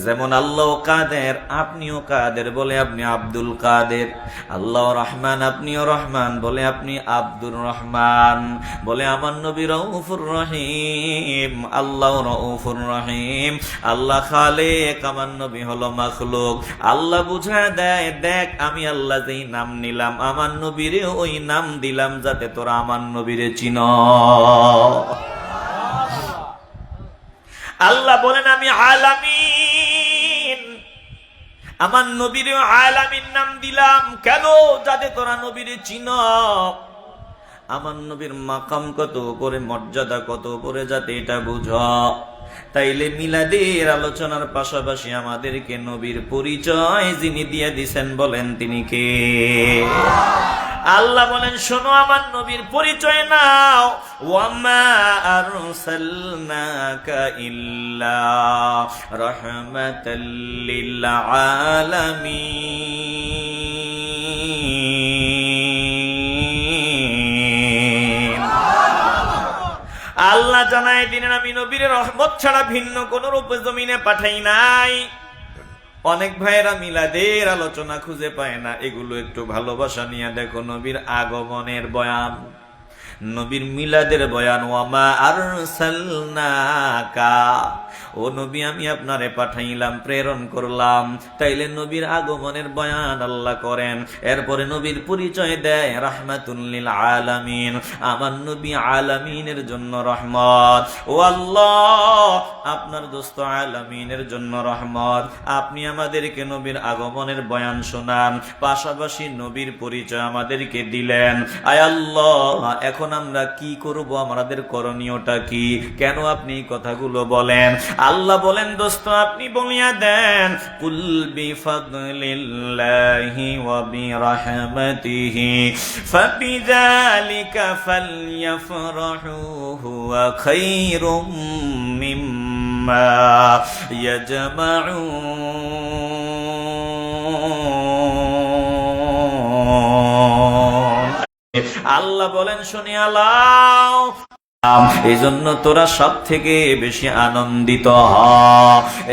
যেমন আল্লাহ কাদের, আপনিও কাদের, বলে আপনি আব্দুল কাদের। আল্লাহ রহমান, আপনিও রহমান, বলে আপনি আব্দুর রহমান। বলে আমার নবী রউফুর রহিম, আল্লাহ রউফুর রহিম। আল্লাহ খালেক, আমার নবী হলো মাখলুক। আল্লাহ বুঝায় দেয়, দেখ আমি আল্লাহ যেই নাম নিলাম, আমার নবীরে ওই নাম দিলাম, যাতে তোরা আমার নবীরে চিনো। আল্লাহ বলেন আমি আলামিন, আমার নবীর আলামিন নাম দিলাম কেন? যাতে তোরা নবীরে চিনো। আমার নবীর মাকাম কত উপরে, মর্যাদা কত উপরে, যাতে এটা বুঝো। তাইলে মিলাদের আলোচনার পাশাপাশি আমাদেরকে নবীর পরিচয় যিনি দিয়ে দিছেন, বলেন তিনি কে? আল্লাহ বলেন শোনো, আমার নবীর পরিচয় নাও। ওয়ামা আরসালনাকা ইল্লা রাহমাতাল লিল আলামিন। আল্লাহ জানায় দিলেন আমি নবীর রহমত ছাড়া ভিন্ন কোন রূপে জমিনে পাঠাই নাই। অনেক ভাইয়েরা মিলাদের আলোচনা খুঁজে পায় না, এগুলো একটু ভালোবাসা নিয়ে দেখো। নবীর আগমনের বয়ান, নবীর মিলাদের বয়ান। ওয়ামা আরসালনাকা, ও নবী আমি আপনারে পাঠাইলাম, প্রেরণ করলাম। তাইলে নবীর আগমনের বয়ান আল্লাহ করেন। এরপরে নবীর পরিচয় দেয় রাহমাতুল লিল আলামিন, আমার নবী আলামিনের জন্য রহমত। ও আল্লাহ, আপনার দোস্ত আলামিনের জন্য রহমত। আপনি আমাদেরকে নবীর আগমনের বয়ান শোনান, পাশাপাশি নবীর পরিচয় আমাদেরকে দিলেন। আয় আল্লাহ, এখন আমরা কি করব? আমাদের করণীয়টা কি? কেন আপনি কথাগুলো বলেন? আল্লাহ বলেন দোস্ত আপনি বলিয়া দেন, কুল বিফাদলিল্লাহি ওয়া বিরাহমাতিহি ফাবিযালিকা ফালইফরাহু হুয়া খায়রুম মিম্মা ইয়াজমাউন। আল্লাহ বলেন শুনিয়া লাও, এই জন্য তোরা সব থেকে বেশি আনন্দিত হ।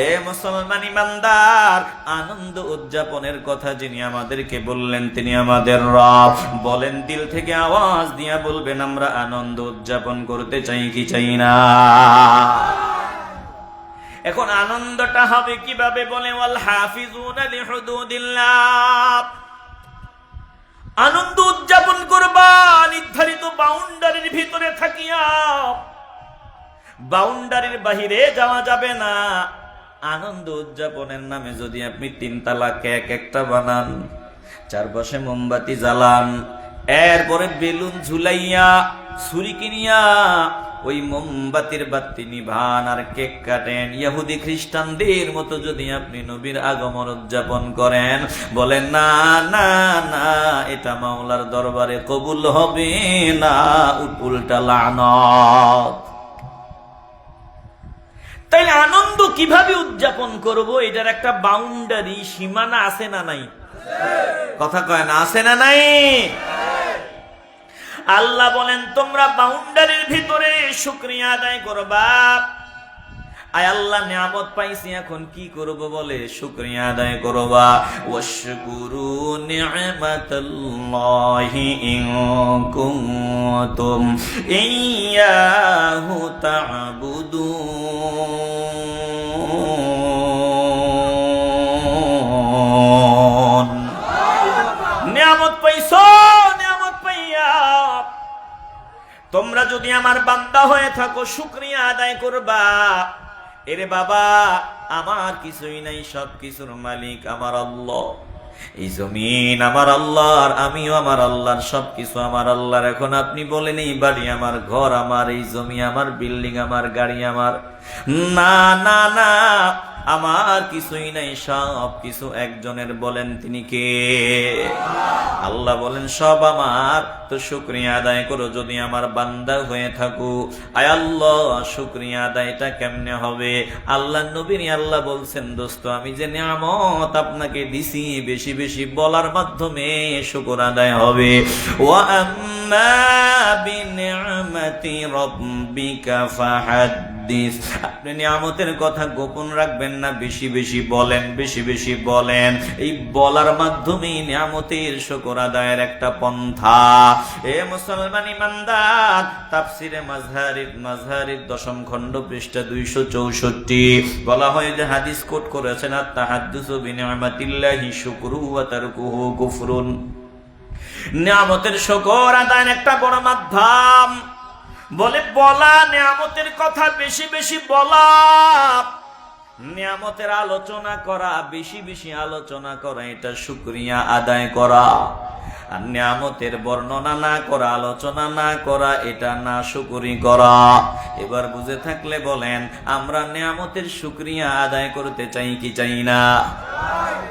এ মুসলমান ইমানদার, আনন্দ উদযাপনের কথা যিনি আমাদেরকে বললেন তিনি আমাদের রব। বলেন দিল থেকে আওয়াজ দিয়া বলবেন আমরা আনন্দ উদযাপন করতে চাই কি চাই না? এখন আনন্দটা হবে কিভাবে? বলে ওয়াল হাফিজুনা লিহুদুদিল্লাহ। আনন্দ উদযাপন করবা নির্ধারিত বাউন্ডারির ভিতরে থাকিয়া, বাউন্ডারির বাহিরে যাওয়া যাবে না। আনন্দ উদযাপনের নামে যদি আপনি 3 তালা কেক একটা বানান, চারপাশে মোমবাতি জ্বালান, এরপরে বেলুন ঝুলাইয়া ছুরি কিনিয়া ওই মোমবাতির বাতি নিভান আর কেক কাটেন, ইহুদি খ্রিস্টানদের মতো যদি আপনি নবীর আগমন উদযাপন করেন, বলেন না না না, এটা মাওলার দরবারে কবুল হবে না, উল্টা লানত। তাইলে আনন্দ কিভাবে উদযাপন করব? এটার একটা বাউন্ডারি, সীমানা আছে না নাই? কথা কয় না, আছে না নাই? আল্লাহ বলেন তোমরা বাউন্ডারির ভিতরে শুকরিয়া আদায় করবা। আয় আল্লাহ নিয়ামত পাইছি, এখন কি করব? বলে শুকরিয়া আদায় করবা। ওয়াশকুরু নি'মাতাল্লাহি ইন কুনতুম ইয়্যাহু তা'বুদুন। তোমরা যদি আমার বান্দা হয়ে থাকো শুকরিয়া আদায় করবা। এরে বাবা, আমার কিছুই নাই, সব কিছুর মালিক আমার আল্লাহ। এই জমিন আমার আল্লাহর, আমিও আমার আল্লাহর, সবকিছু আমার আল্লাহর। এখন আপনি বলেন এই বাড়ি আমার, ঘর আমার, এই জমি আমার, বিল্ডিং আমার, গাড়ি আমার। না না না, আমার কিছুই নাই, সব কিছু একজনের। বলেন তিনি কে? আল্লাহ বলেন সব আমার। তো শুকরিয়া আদায় করো যদি আমার বান্দা হয়ে থাকো। আয় আল্লাহ, শুকরিয়া আদায়টা কেমনে হবে? আল্লাহ নবীর আল্লাহ বলছেন, দোস্ত আমি যে নিয়ামত আপনাকে দিছি, বেশি বেশি বলার মাধ্যমে শুকর আদায় হবে। ওয়া আম্মা বিনিআমাতি রাব্বিকা ফাহাদ্দিস। আপনি নিয়ামতের কথা গোপন রাখবেন না, বেশি বেশি বলেন, বেশি বেশি বলেন। এই বলার মাধ্যমে নিয়ামতের শুকর আদায়ের একটা পন্থা। এ মুসলমান ইমানদার, তাফসিরে মাজহারির 10ম খণ্ড পৃষ্ঠা 264 বলা হয় যে হাদিস কোট করেছেন, আত-তাহাদ্দুসু বিনিআমাতিল্লাহি শুকরুহু ওয়া তারকুহু কুফরুন। নিয়ামতের শুকর আদায়ের একটা বড় মাধ্যম। বলে বলা, নিয়ামতের কথা বেশি বেশি বলা, নিয়ামতের আলোচনা করা, বেশি বেশি আলোচনা করা, এটা শুকরিয়া আদায় করা। আর নিয়ামতের বর্ণনা না করা, আলোচনা না করা, এটা না শুকরি করা। এবার বুঝে থাকলে বলেন, আমরা নিয়ামতের শুকরিয়া আদায় করতে চাই কি চাই না?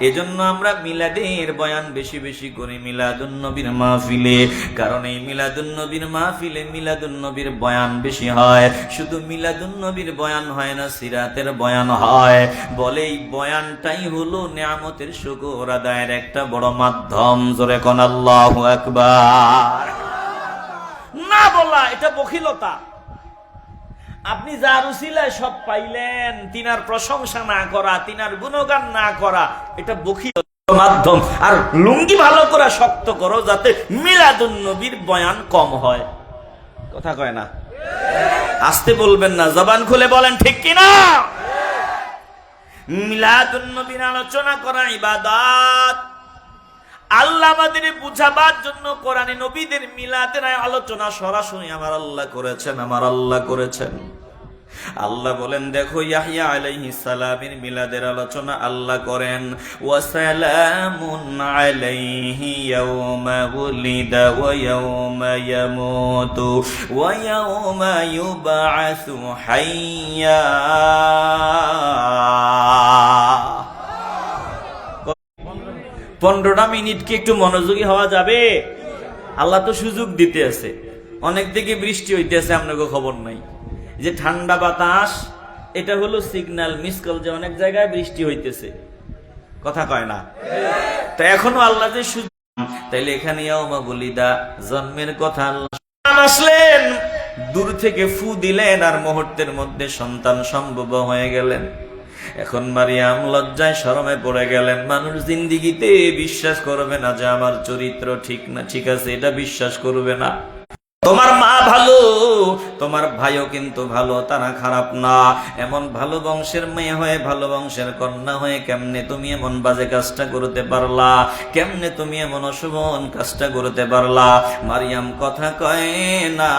এজন্য আমরা মিলাদের বয়ান বেশি বেশি করি মিলাদুন নবীর মাহফিলে। কারণ এই মিলাদুন নবীর মাহফিলে মিলাদুন নবীর বয়ান বেশি হয়। শুধু মিলাদুন নবীর বয়ান হয় না, সিরাতের বয়ান হয়। বলে এই বয়ানটাই হলো নিয়ামতের শুকর আদায়ের একটা বড় মাধ্যম। জোরে কোন আল্লাহু আকবার। না বলা এটা বখিলতা। আপনি যার উসিলায় সব পাইলেন, তিনার প্রশংসা না করা, তিনার গুণগান না করা, এটা বখিলতা মাধ্যম। আর লুঙ্গি ভালো করে শক্ত করো যাতে মিলাদুন নবীর বয়ান কম হয়। কথা কয় না? আসতে বলবেন না, জবান খুলে বলেন ঠিক কিনা? মিলাদুন নবীর আলোচনা করা ইবাদত। আল্লাহ আমাদের বুঝাবার জন্য কোরআনে নবীদের মিলাদের আলোচনা সরাসরি আমার আল্লাহ করেছেন, আমার আল্লাহ করেছেন। আল্লাহ বলেন, দেখো ইয়াহইয়া আলাইহিস সালামের মিলাদের আলোচনা আল্লাহ করেন। ওয়া সালামুন আলাইহি ইয়াওমা উলিদা ওয়া ইয়াওমা ইয়ামুতু ওয়া ইয়াওমা ইউবআসু হাইয়্যা। 15টা মিনিট কি একটু মনোযোগী হওয়া যাবে? আল্লাহ তো সুযোগ দিতে আছে। অনেক দিকে বৃষ্টি হইতেছে, আপনাকে খবর নাই। যে ঠান্ডা বাতাস, এটা হলো সিগন্যাল, মিস কল যে অনেক জায়গায় বৃষ্টি হইতেছে। কথা কয় না? তো এখনো আল্লাহ যে সুযোগ, তাইলে এখানে ইয়াউমা বুলিদা, জন্মের কথা আল্লাহ আসলেন, দূর থেকে ফু দিলেন, আর মুহূর্তের মধ্যে সন্তান সম্ভব হয়ে গেলেন। এখন মারিয়াম লজ্জায় শরমে পড়ে গেলেন। মানুষ জিন্দিগিতে বিশ্বাস করবে না যে আমার চরিত্র ঠিক না, ঠিক আছে, এটা বিশ্বাস করবে না। তোমার মা ভালো, তোমার ভাইও কিন্তু ভালো, তারা খারাপ না। এমন ভালো বংশের মেয়ে হয়ে, ভালো বংশের কন্যা হয়ে কেমনে তুমি এমন বাজে কাজটা করতে পারলা? কেমনে তুমি এমন অশুভন কাজটা করতে পারলা? মারিয়াম কথা কয় না,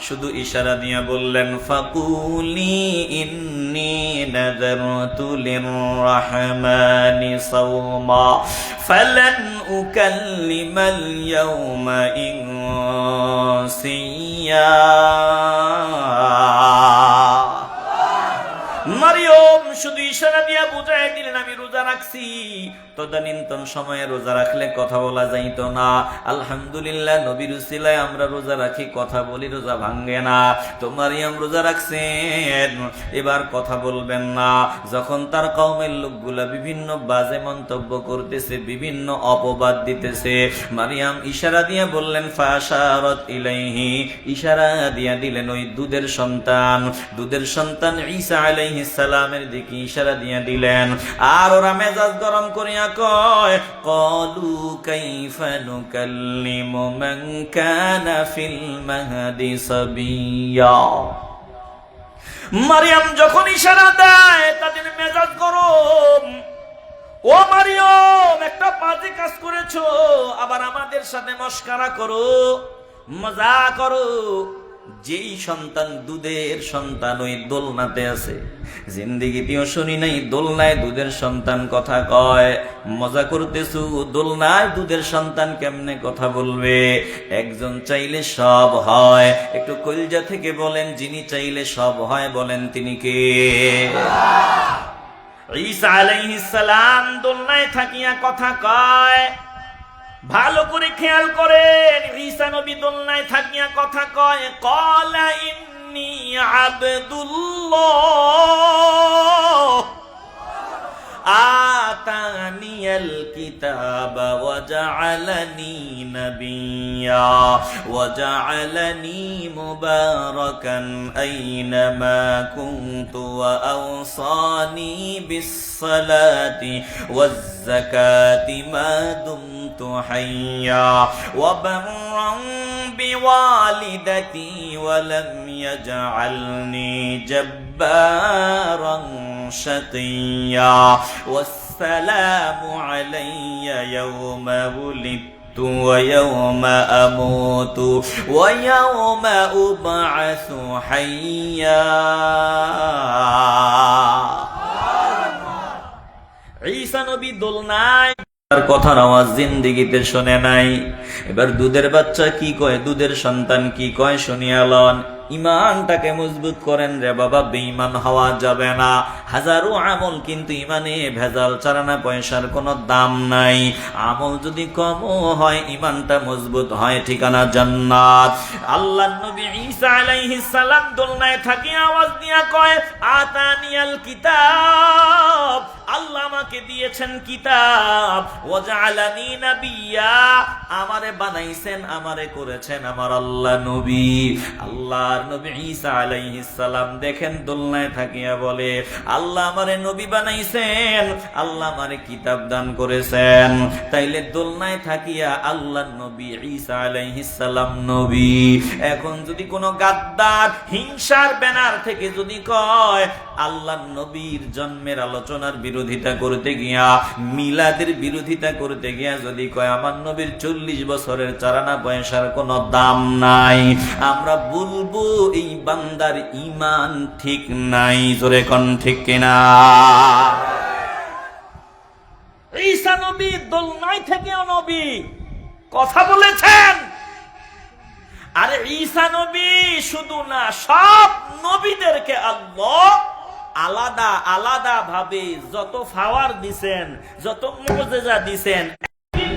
শুধু ইশারা দিয়ে বললেন, ফাকুলি ইন্নী নাযারতু লিররহমানি সাওমা ফালান উকাল্লিমাল ইয়াওমা ইনসিয়া। মারিয়ম শুধু ইশারা দিয়া বুঝাই দিলেন, আমি রোজা রাখছি। তদানীন্তন সময়ে রোজা রাখলে কথা বলা যাইত না। আলহামদুলিল্লাহ, নবীর উসিলায় আমরা রোজা রাখি, কথা বলি, রোজা ভাঙ্গে না। তো মারিয়াম রোজা রাখছেন, এবার কথা বলবেন না। যখন তার কওমের লোকগুলা বিভিন্ন বাজে মন্তব্য করতেছে, বিভিন্ন অপবাদ দিতেছে, মারিয়াম ইশারা দিয়ে বললেন, ফাশারাত ইলাইহি, ইশারা দিয়া দিলেন ওই দুধের সন্তান ঈসা আলাইহিস সালামের দিকে ইশারা দিয়ে দিলেন। আর ওরা মেজাজ গরম করিয়া কয়, ক্বালু কাইফা নুকাল্লিমু মান কানা ফিল মাহদি সাবিয়্যা। মারিয়াম যখন ইশারা দেয়, তাদের মেজাজ গরম। ও মারিয়াম, একটা বাজে কাজ করেছো, আবার আমাদের সাথে মস্করা করো, মজা করো। যেই সন্তান দুধের সন্তান ওই দোলনাতে আছে, জিন্দিগিতেও শুনি নাই দোলনায় দুধের সন্তান কথা কয়। মজা করতেছু, দোলনায় দুধের সন্তান কেমনে কথা বলবে? একজন চাইলে সব হয়। একটু কলজা থেকে বলেন, যিনি চাইলে সব হয়, বলেন তিনি কে? ঈসা আলাইহিস সালাম দোলনায় থাকিয়া কথা কয়। ভালো করে খেয়াল করেন, ঈসা নবী দোলনায় থাকিয়া কথা কয়। ক্বালা ইন্নী আবদুল্লাহ আতানিয়াল কিতাবা ওয়া জাআলানি নাবিয়্যা ওয়া জাআলানি মুবারাকান আইনামা কুনতু ওয়া আওসানি বিস-সালাতি ওয়াজ-যাকাতি মা দুমতু হাইয়্যা ওয়া বাররান বিওয়ালিদাতি ওয়া লাম ইয়াজআলনি জাব্বারান শাকিয়্যা والسلام علي يوم ولدت ويوم أموت ويوم أبعث حيا। ঈসা নবী দোলনায় তার কথার আওয়াজ জিন্দিগিতে শোনে নাই। এবার দুধের বাচ্চা কি কয়, দুধের সন্তান কি কয় শুনিয়া লন। ইমানটাকে মজবুত করেন রে বাবা, বেঈমান হওয়া যাবে না। হাজারো আমল, কিন্তু ইমানে ভেজাল ছাড়া না পয়সার কোনো দাম নাই। আমল যদি কমও হয়, ইমানটা মজবুত হয়, ঠিকানা জান্নাত। আল্লাহর নবী ঈসা আলাইহিস সালাম দোলনায় থাকি আওয়াজ দিয়া কয়, আতানিয়াল কিতাব, আল্লাহ আমাকে দিয়েছেন কিতাব, ওয়া জাআলানি নাবিয়্যা, আমারে বানাইছেন, আমারে করেছেন আমার আল্লাহ নবী। আল্লাহর নবী ঈসা আলাইহিস সালাম দেখেন দোলনায় থাকিয়া বলে, আল্লাহ আমারে নবী বানাইছেন, আল্লাহ আমারে কিতাব দান করেছেন। তাইলে দোলনায় থাকিয়া আল্লাহর নবী ঈসা আলাইহিস সালাম নবী। এখন যদি কোনো গাদ্দার হিংসার ব্যানার থেকে যদি কয় আল্লাহর নবীর জন্মের আলোচনার বিরোধিতা করতে গিয়া, মিলাদের বিরোধিতা করতে গিয়া যদি কয় আমার নবীর 40 বছরের চারানা পয়সার কোনো দাম নাই, আমরা বলবো এই বান্দার ঈমান ঠিক নাই। জোরে কোন ঠিক কিনা? ঈসা নবী দোলনায় থেকেও নবী কথা বলেছেন। আরে ঈসা নবী শুধু না, সব নবীদেরকে আল্লাহ আলাদা আলাদা ভাবে যত পাওয়ার দিছেন, যত মুজিজা দিছেন,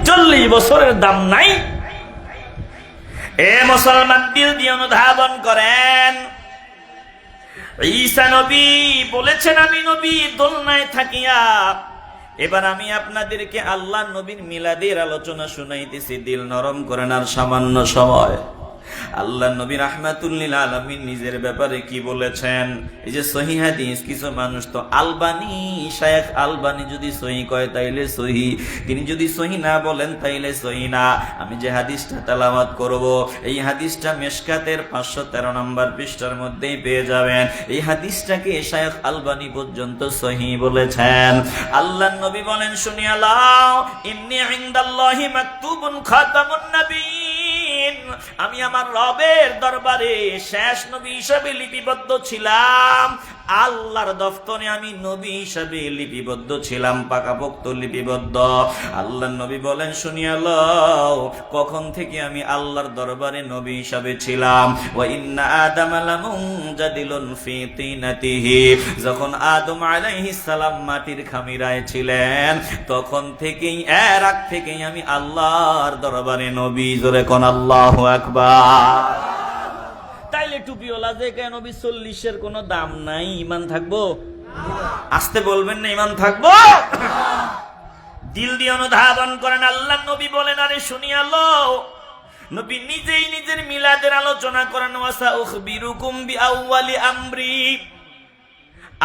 40 বছরের দাম নাই। এ মুসলমান, দিল দিয়ে অনুধাবন করেন। ঈসা নবী বলেছেন আমি নবী দোলনায় থাকিয়া। এবার আমি আপনাদেরকে আল্লাহ নবীর মিলাদের আলোচনা শুনাইতেছি, দিল নরম করেন। আর সামান্য সময়, আল্লাহ নবী রাহমাতুল লিল আলামিন নিজের ব্যাপারে কি বলেছেন? এই যে সহিহ হাদিস, কিছু মানুষ তো আলবানী, শায়েখ আলবানী যদি সহি কয় তাইলে সহি, তিনি যদি সহি না বলেন তাইলে সহি না। আমি যে হাদিসটা তেলাওয়াত করব, এই হাদিসটা মিশকাতের 513 নম্বর পৃষ্ঠার মধ্যেই পেয়ে যাবেন। এই হাদিসটাকে শায়েখ আলবানী পর্যন্ত সহি বলেছেন। আল্লাহ নবী বলেন, শুনিয়া লাও, ইন্নী ইনদাল্লাহি মাকতুবুন খাতামুন নবিয়্যিন, আমি আমার রবের দরবারে শেষ নবী হিসেবে লিপিবদ্ধ ছিলাম। আল্লাহর দফতরে আমি নবী হিসেবে লিপিবদ্ধ ছিলাম, পাকাপোক্ত লিপিবদ্ধ। আল্লাহর নবী বলেন, শুনিয়া লও, কখন থেকে আমি আল্লাহর দরবারে নবী হিসেবে ছিলাম। ওয়া ইন্না আদামা লামুনজাদিলুন ফি তিনাতিহি, যখন আদম আলাইহিস সালাম মাটির খামিরায় ছিলেন, তখন থেকেই, এর আগ থেকেই আমি আল্লাহর দরবারে নবী। জোরে কোন আল্লাহু আকবার। তাইলে টুপিওয়ালা যে কেন 40-এর কোনো দাম নাই, ঈমান থাকবো? আসতে বলবেন না, ঈমান থাকবো? দিল দিয়ে অনুধাবন করেন। আল্লাহ নবী বলেন, আরে শুনিয়া লও, নবী নিজেই নিজের মিলাদের আলোচনা করেন। ওয়াসা উখবিরুকুম বিআউয়ালি আমরি,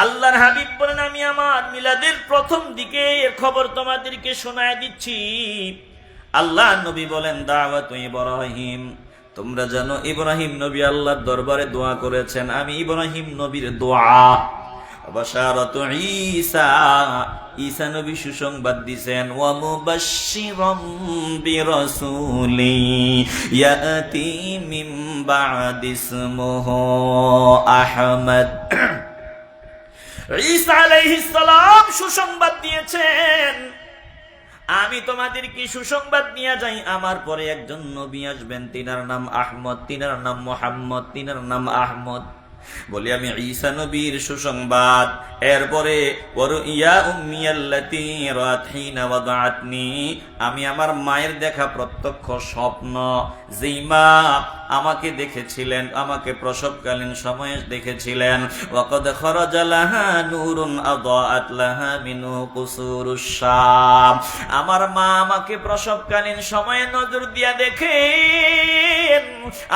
আল্লাহর হাবিব বলেন, আমি আমার মিলাদের প্রথম দিকে এর খবর তোমাদেরকে শোনায় দিচ্ছি। আল্লাহ নবী বলেন, দাওয়াতু ইব্রাহিম, তোমরা জানো ইব্রাহিম নবী আল্লাহর দরবারে দোয়া করেছেন। আমি ইব্রাহিম নবীর দোয়া বাশারাতু ঈসা, ঈসা নবী সুসংবাদ দিয়েছেন, ওয়া মুবাশশিরাম বিরাসূলি ইয়াতি মিন বা'দি ইসমুহু আহমদ। ঈসা আলাইহিস সালাম সুসংবাদ দিয়েছেন, আমি তোমাদেরকে সুসংবাদ নিয়ে যাই, আমার পরে একজন নবী আসবেন, তিনার নাম আহমদ, তিনার নাম মুহাম্মদ, তিনার নাম আহমদ। বলি আমি ঈসা নবীর সুসংবাদ। এরপরে ওয়ারুইয়া উম্মি আল্লাতী রাআত হিনা ওয়াদাআতনি, আমি আমার মায়ের দেখা প্রত্যক্ষ স্বপ্ন, যেই মা আমাকে দেখেছিলেন, আমাকে প্রসবকালীন সময়ে দেখেছিলেন। ওয়াকাদ খারাজা লাহা নূরুন আদাআত লাহা মিনহু কুসুরুশ শাম, আমার মা আমাকে প্রসবকালীন সময়ে নজর দিয়া দেখেন,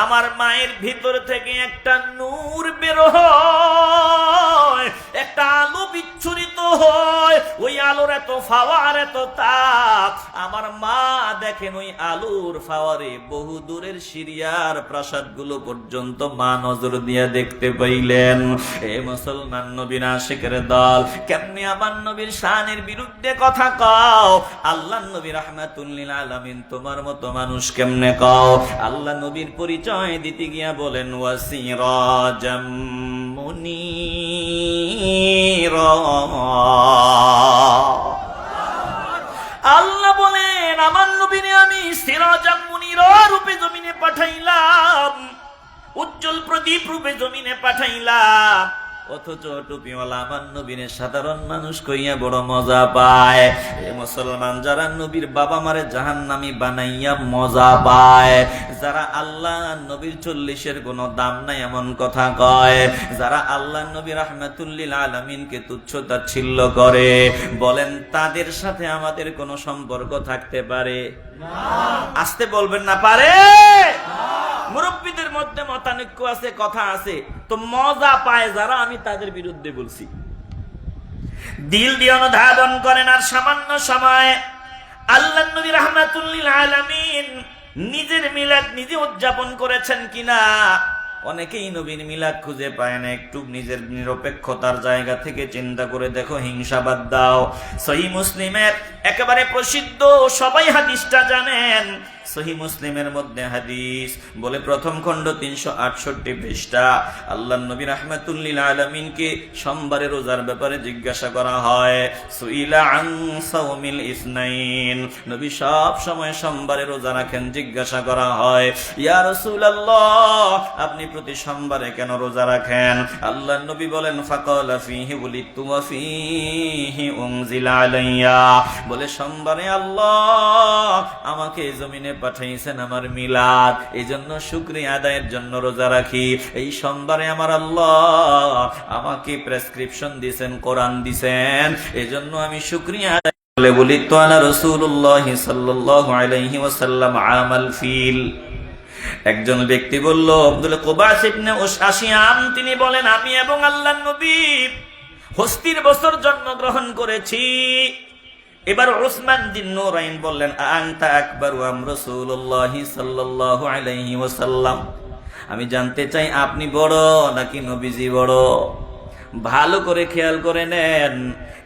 আমার মায়ের ভিতর থেকে একটা নূর বের হয়, একটা আলো বিচ্ছুরিত হয়, ওই আলোর এত ফাওয়ার, এত তাপ, আমার মা দেখেন ওই আলোর ফাওয়ারে বহু দূরের সিরিয়ার প্রাসাদগুলো পর্যন্ত মা নজর দিয়ে দেখতে পাইলেন। এ মুসলমান নবীর আশিকের দল, কেমনে আমার নবীর শানের বিরুদ্ধে কথা কও? আল্লাহ নবী রাহমাতুল লিল আলামিন, তোমার মতো মানুষ কেমনে কও? আল্লাহ নবীর পরিচয় দিতে গিয়া বলেন, ওয়াসিরাজাম মুনীরা, আল্লাহ বলেন আমার নবীরে আমি সিরাজাম মুনীরা রূপে জমিনে পাঠাইলাম, উজ্জ্বল প্রদীপ রূপে জমিনে পাঠাইলাম। অথচ টুপিওয়ালা আমার নবীরে সাধারণ মানুষ কইয়া বড় মজা পায়। এ মুসলমান, যারা নবীর বাবা মারে জাহান্নামী বানাইয়া মজা পায়, যারা আল্লাহ নবীর 40-এর কোনো দাম নাই এমন কথা কয়, যারা আল্লাহ নবী রাহমাতুল লিল আলামিনকে তুচ্ছ তাচ্ছিল্য করে, বলেন তাদের সাথে আমাদের কোনো সম্পর্ক থাকতে পারে? আসতে বলবেন না, পারে? মুরব্বীদের মধ্যে মতানৈক্য আছে, কথা আছে, তো মজা পায় যারা, আমি তাদের বিরুদ্ধে বলছি। দিল দিয়ে অনুধাবন করেন। আর সামান্য সময় আল্লাহ নবী রাহমাতুল লিল আলামিন নিজের মিলাদ নিজে উদযাপন করেছেন কিনা? অনেকেই নবীর মিলাদ খুঁজে পায় না। একটু নিজের নিরপেক্ষতার জায়গা থেকে চিন্তা করে দেখো, হিংসা বাদ দাও। সহিহ মুসলিমের একেবারে প্রসিদ্ধ, সবাই হাদিসটা জানেন, সহিহ মুসলিমের মধ্যে হাদিস বলে, প্রথম খণ্ড 368 পৃষ্ঠা, আল্লাহ নবী রাহমাতুল লিল আলামিনকে সোমবারের রোজার ব্যাপারে জিজ্ঞাসা করা হয়। সুইলা আন সাওমিল ইসনাইন, নবী সব সময় সোমবারে রোজা রাখেন, জিজ্ঞাসা করা হয়, ইয়া রাসূলুল্লাহ আপনি প্রতি সোমবারে কেন রোজা রাখেন? আল্লাহ নবী বলেন, ফাকালা ফীহি ওয়ালিদতু ওয়া ফীহি উনজিলা আলাইয়া, বলে সোমবারে আল্লাহ আমাকে জমিনে পাঠাইছেন আমার মিলাদ, এই জন্য শুকরিয়া আদায়ের জন্য রোজা রাখি। এই সোমবারে আমার আল্লাহ আমাকে প্রেসক্রিপশন দিয়েছেন, কোরআন দিয়েছেন, এই জন্য আমি শুকরিয়া আদায় বলে বলি তো আনা রাসূলুল্লাহ সাল্লাল্লাহু আলাইহি ওয়াসাল্লাম আমাল ফিল। একজন ব্যক্তি বলল, আব্দুল কুবাস ইবনে আশিয়াম, তিনি বলেন, আমি এবং আল্লাহর নবী হস্তির বছর জন্মগ্রহণ করেছি। এবার উসমান বিন নুরাইন বললেন, আনতা আকবারু আম রাসূলুল্লাহ সাল্লাল্লাহু আলাইহি ওয়াসাল্লাম, আমি জানতে চাই আপনি বড় নাকি নবীজি বড়? ভালো করে খেয়াল করে নেন।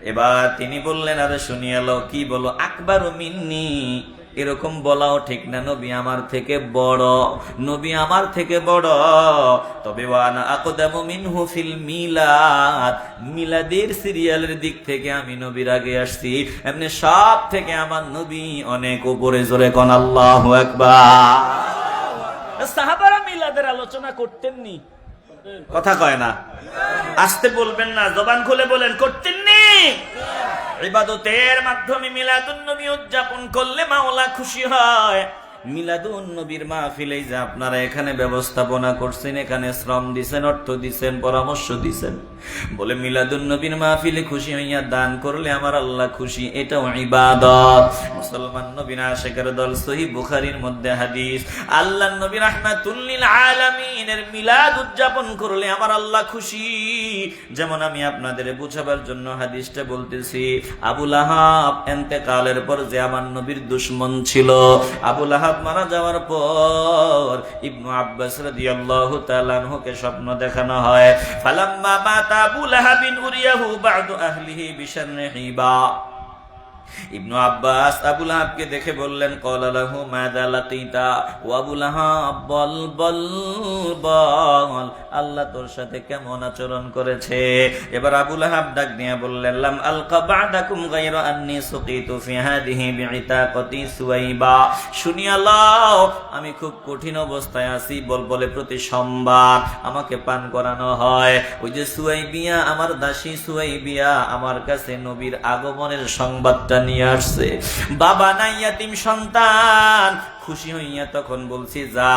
এবার তিনি বললেন, আরে শুনিয়ে লো, কি বলো? আকবারু মিন্নি, এরকম বলাও ঠিক না, নবী আমার থেকে বড়, নবী আমার থেকে বড়। তবে ওয়ানা আকদামু মিনহু ফিল মিলাদ, মিলাদের সিরিয়ালের দিক থেকে আমি নবীর আগে আসছি, এমনি সব থেকে আমার নবী অনেক উপরে। জোরে কোন আল্লাহু আকবার। সাহাবারা মিলাদের আলোচনা করতেননি, কথা কয় না, আসতে বলবেন না, জবান খুলে বলেন, করতেননি। ইবাদতের মাধ্যমে মিলাদুন নবী উদযাপন করলে মাওলা খুশি হয়। মিলাদুন নবীর মাহফিলে যে আপনারা এখানে ব্যবস্থাপনা করছেন, এখানে শ্রম দিছেন, অর্থ দিছেন, পরামর্শ দিছেন, বলে মিলাদুন নবীর মাহফিলে খুশি হইয়া দান করলে আমার আল্লাহ খুশি, এটাও ইবাদত। মুসলমান নবীর আশিকের দল, সহিহ বুখারীর মধ্যে হাদিস, আল্লাহ নবী রাহমাতুল লিল আলামিনের মিলাদ উদযাপন করলে আমার আল্লাহ খুশি। যেমন আমি আপনাদের বুঝাবার জন্য হাদিসটা বলতেছি। আবু লাহাব ইন্তেকালের পর যে আমার নবীর দুশমন ছিল, আবু লাহাব মারা যাওয়ার পর ইবনু আব্বাস রাদিয়াল্লাহু তাআলা আনহুকে স্বপ্ন দেখানো হয়, ফালাম্মা মাতা আবু লাহাবিন উরিয়াহু বা'দু আহলিহি বিশাররিহি বা। ইবনু আব্বাস আবু লাহাবকে দেখে বললেন, ক্বালা লাহু মাযা লাকিতা, ও আবু লাহাব বল বল বল, আল্লাহ তোর সাথে কেমন আচরণ করেছে। এবার আবু লাহাব ডাক দিয়ে বললেন, লাম আলকা বা'দাকুম গায়রা আন্নী সুকিতু ফি হাদিহি বিইতাকাতি সুওয়াইবা। শুনিয়া লও, আমি খুব কঠিন অবস্থায় আছি, বলে প্রতি সোমবার আমাকে পান করানো হয়। ওই যে সুওয়াইবিয়া, আমার দাসী সুওয়াইবিয়া আমার কাছে নবীর আগমনের সংবাদটা নিয়ে আসছে। বাবা নাই, ইয়াতীম সন্তান। খুশি হইয়া তখন বলছি, যা,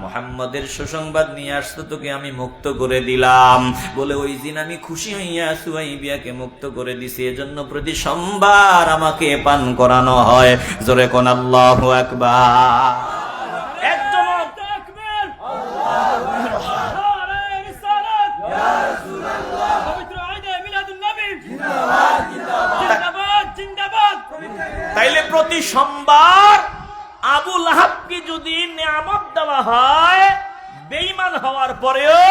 মুহাম্মাদের সুসংবাদ নিয়ে আসতো, তোকে আমি মুক্ত করে দিলাম। বলে ওই দিন আমি খুশি হইয়া সুওয়াইবিয়াকে মুক্ত করে দিছি, এজন্য প্রতি সোমবার আমাকে পান করানো হয়। জোরে কোন আল্লাহু আকবার। তাইলে প্রতি সোমবার আবু লাহাবকে যদি নিয়ামত দেওয়া হয়, বেঈমান হওয়ার পরেও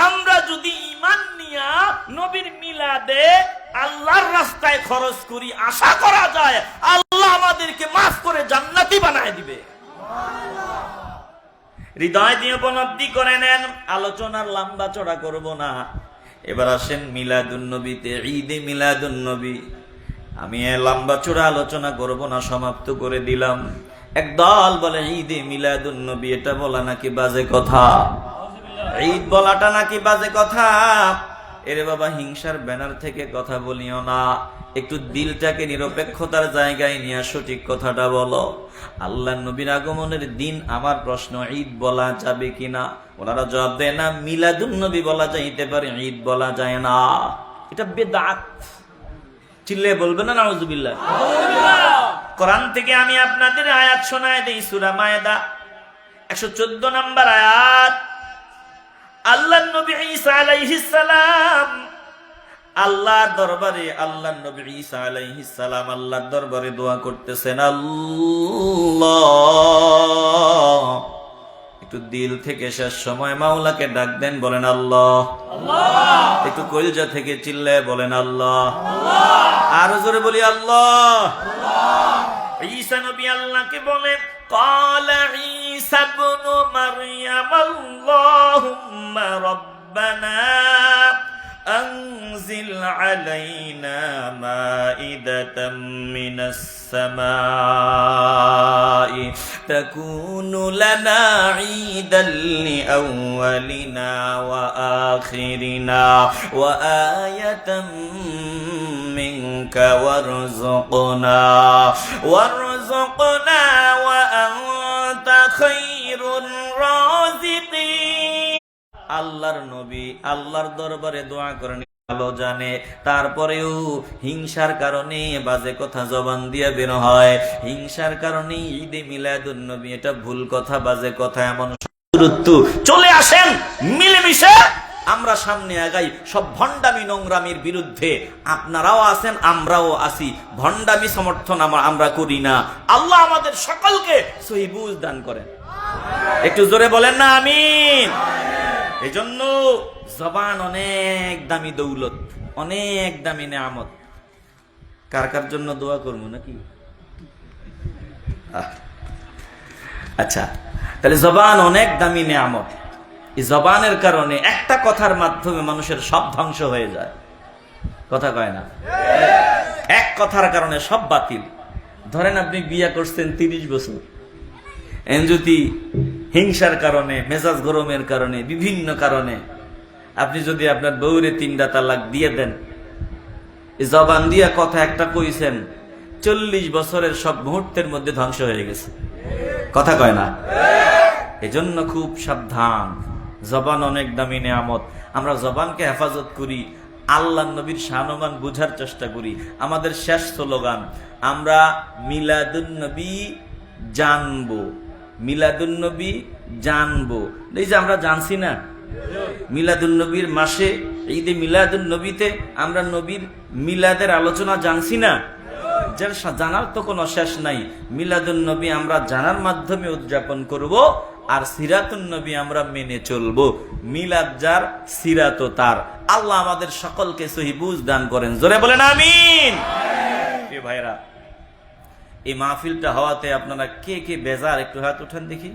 আমরা যদি ঈমান নিয়া নবীর মিলাদে আল্লাহর রাস্তায় খরচ করি, আশা করা যায় আল্লাহ আমাদেরকে মাফ করে জান্নাতি বানায় দিবে। হৃদয় দিয়ে উপলব্ধি করে নেন। আলোচনার লম্বা চড়া করব না। এবার আসেন মিলাদুন নবীতে, ঈদে মিলাদুন নবী। আমি লম্বা চূড়া আলোচনা করব না, সমাপ্ত করে দিলাম। একদল বলে ঈদে মিলাদুন নবী এটা বলা নাকি বাজে কথা, ঈদ বলাটা নাকি বাজে কথা। এরে বাবা, হিংসার ব্যানার থেকে কথা বলিও না, একটু দিলটাকে নিরপেক্ষতার জায়গায় নিয়ে সঠিক কথাটা বলো। আল্লাহ নবীর আগমনের দিন আমার প্রশ্ন, ঈদ বলা যাবে কিনা? ওনারা জবাব দেয় না, মিলাদুন নবী বলা যাইতে পারে, ঈদ বলা যায় না। এটা বেদাত। চিল্লে বলবেন না নাউজুবিল্লাহ। কোরআন থেকে আমি আপনাদের আয়াত শোনায় দেই, সূরা মায়েদা 114 নম্বর আয়াত। আল্লাহর নবী ঈসা আলাইহিস সালাম আল্লাহর দরবারে, আল্লাহর নবী ঈসা আলাইহিস সালাম আল্লাহর দরবারে দোয়া করতেছেন, আল্লাহ। একটু দিল থেকে শেষ সময় মাওলাকে ডাক দেন, বলেন আল্লাহ। একটু কলিজা থেকে চিল্লায় বলেন আল্লাহ। আরো জোরে বলি আল্লাহ। ঈসা নবী আল্লাহকে বলেন, ক্বালা ঈসা ইবনু মারইয়াম আল্লাহুম্মা রাব্বানা أنزل علينا مائدة من السماء تكون لنا عيدا لأولنا وآخرنا وآية منك وارزقنا وأنت خير الرازقين। আল্লাহর নবী আল্লাহর দরবারে দোয়া করেন, ভালো জানে, তারপরেও হিংসার কারণে বাজে কথা জবান দিয়ে বের হয়। হিংসার কারণে ঈদে মিলাদুন নবী এটা ভুল কথা, বাজে কথা। এমন চলে আসেন, মিলেমিশে আমরা সামনে আগাই। সব ভণ্ডামি নোংরামির বিরুদ্ধে আপনারাও আছেন, আমরাও আছি। ভণ্ডামি সমর্থন আমরা করি না। আল্লাহ আমাদের সকলকে সহি বুঝ দান করেন। একটু জোরে বলেন না আমিন। এজন্য জবান অনেক দামি দৌলত, অনেক দামি নেয়ামত। কার কার জন্য দোয়া করবো নাকি? আচ্ছা, তাহলে জবান অনেক দামি নেয়ামত। এই জবানের কারণে একটা কথার মাধ্যমে মানুষের সব ধ্বংস হয়ে যায়। কথা কয় না? এক কথার কারণে সব বাতিল। ধরেন আপনি বিয়ে করছেন 30 বছর, যদি হিংসার কারণে, মেজাজ গরমের কারণে, বিভিন্ন কারণে আপনি যদি আপনার বউরে 3টা তালাক দিয়ে দেন, জবান দিয়া কথা একটা কইছেন, 40 বছরের সব মুহূর্তের মধ্যে ধ্বংস হয়ে গেছে। কথা কয় না? এজন্য খুব সাবধান। জবান অনেক দামি নেয়ামত। আমরা জবানকে হেফাজত করি, আল্লাহ নবীর শানমান বুঝার চেষ্টা করি। আমাদের শেষ স্লোগান, আমরা মিলাদুন নবী জানবো, মিলাদুন নবী জানবো। এই যে আমরা জানছি না, মিলাদুন নবীর মাসে ঈদে মিলাদুন নবীতে আমরা নবীর মিলাদের আলোচনা জানছি না, জানার তো কোনো শেষ নাই। মিলাদুন নবী আমরা জানার মাধ্যমে উদযাপন করব, আর সিরাতুন নবী আমরা মেনে চলবো। মিলাদ যার, সিরাত তার। আল্লাহ আমাদের সকলকে সহি বুঝ দান করেন, জোরে বলেন আমিন। এ ভাইরা, এই মাহফিলটা হওয়াতে আপনারা কে কে বেজার একটু হাত উঠান দেখি।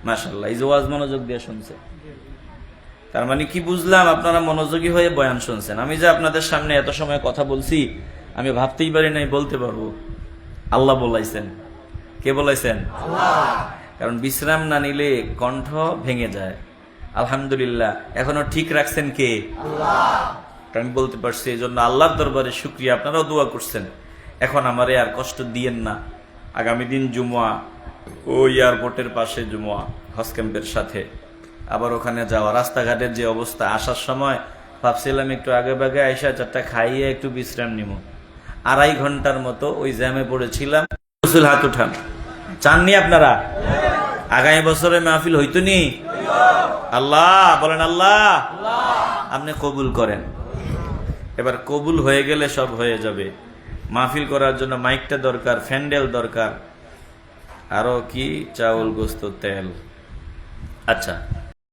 মাশাআল্লাহ, এই যে ওয়াজ মনোযোগ দিয়ে শুনছে, তার মানে কি বুঝলাম? আপনারা মনোযোগী হয়ে বয়ান শুনছেন। আমি যে আপনাদের সামনে এত সময় কথা বলছি, আমি ভাবতেই পারি নাই বলতে পারবো। আল্লাহ বলাইছেন। কে বলাইছেন? আল্লাহ। কারণ বিশ্রাম না নিলে কণ্ঠ ভেঙে যায়। আলহামদুলিল্লাহ, এখনো ঠিক রাখছেন কে? আল্লাহ। আমি বলতে পারছি, এই জন্য আল্লাহর দরবারে শুকরিয়া। আপনারাও দোয়া করছেন। এখন আমারে আর কষ্ট দিয়েন না। আগামী দিন জুমুয়া, ওই এয়ারপোর্টের পাশে জুমুয়া, হজ ক্যাম্পের সাথে। আবার ওখানে যাওয়া, রাস্তাঘাটের যে অবস্থা, আসার সময় ভাবছিলাম একটু আগে ভাগে আইসা চারটা খাইয়ে একটু বিশ্রাম নিব। 2.5 ঘন্টার মতো ওই জ্যামে পড়েছিলাম। রসুল হাত উঠান, চাননি আপনারা? আগামী বছরে মাহফিল হইতো নি? আল্লাহ বলেন, আল্লাহ আপনি কবুল করেন। এবার কবুল হয়ে গেলে সব হয়ে যাবে। মাহফিল করার জন্য মাইকটা দরকার, ফ্যান্ডেল দরকার, আরো কি চাউল গোস্ত তেল। আচ্ছা,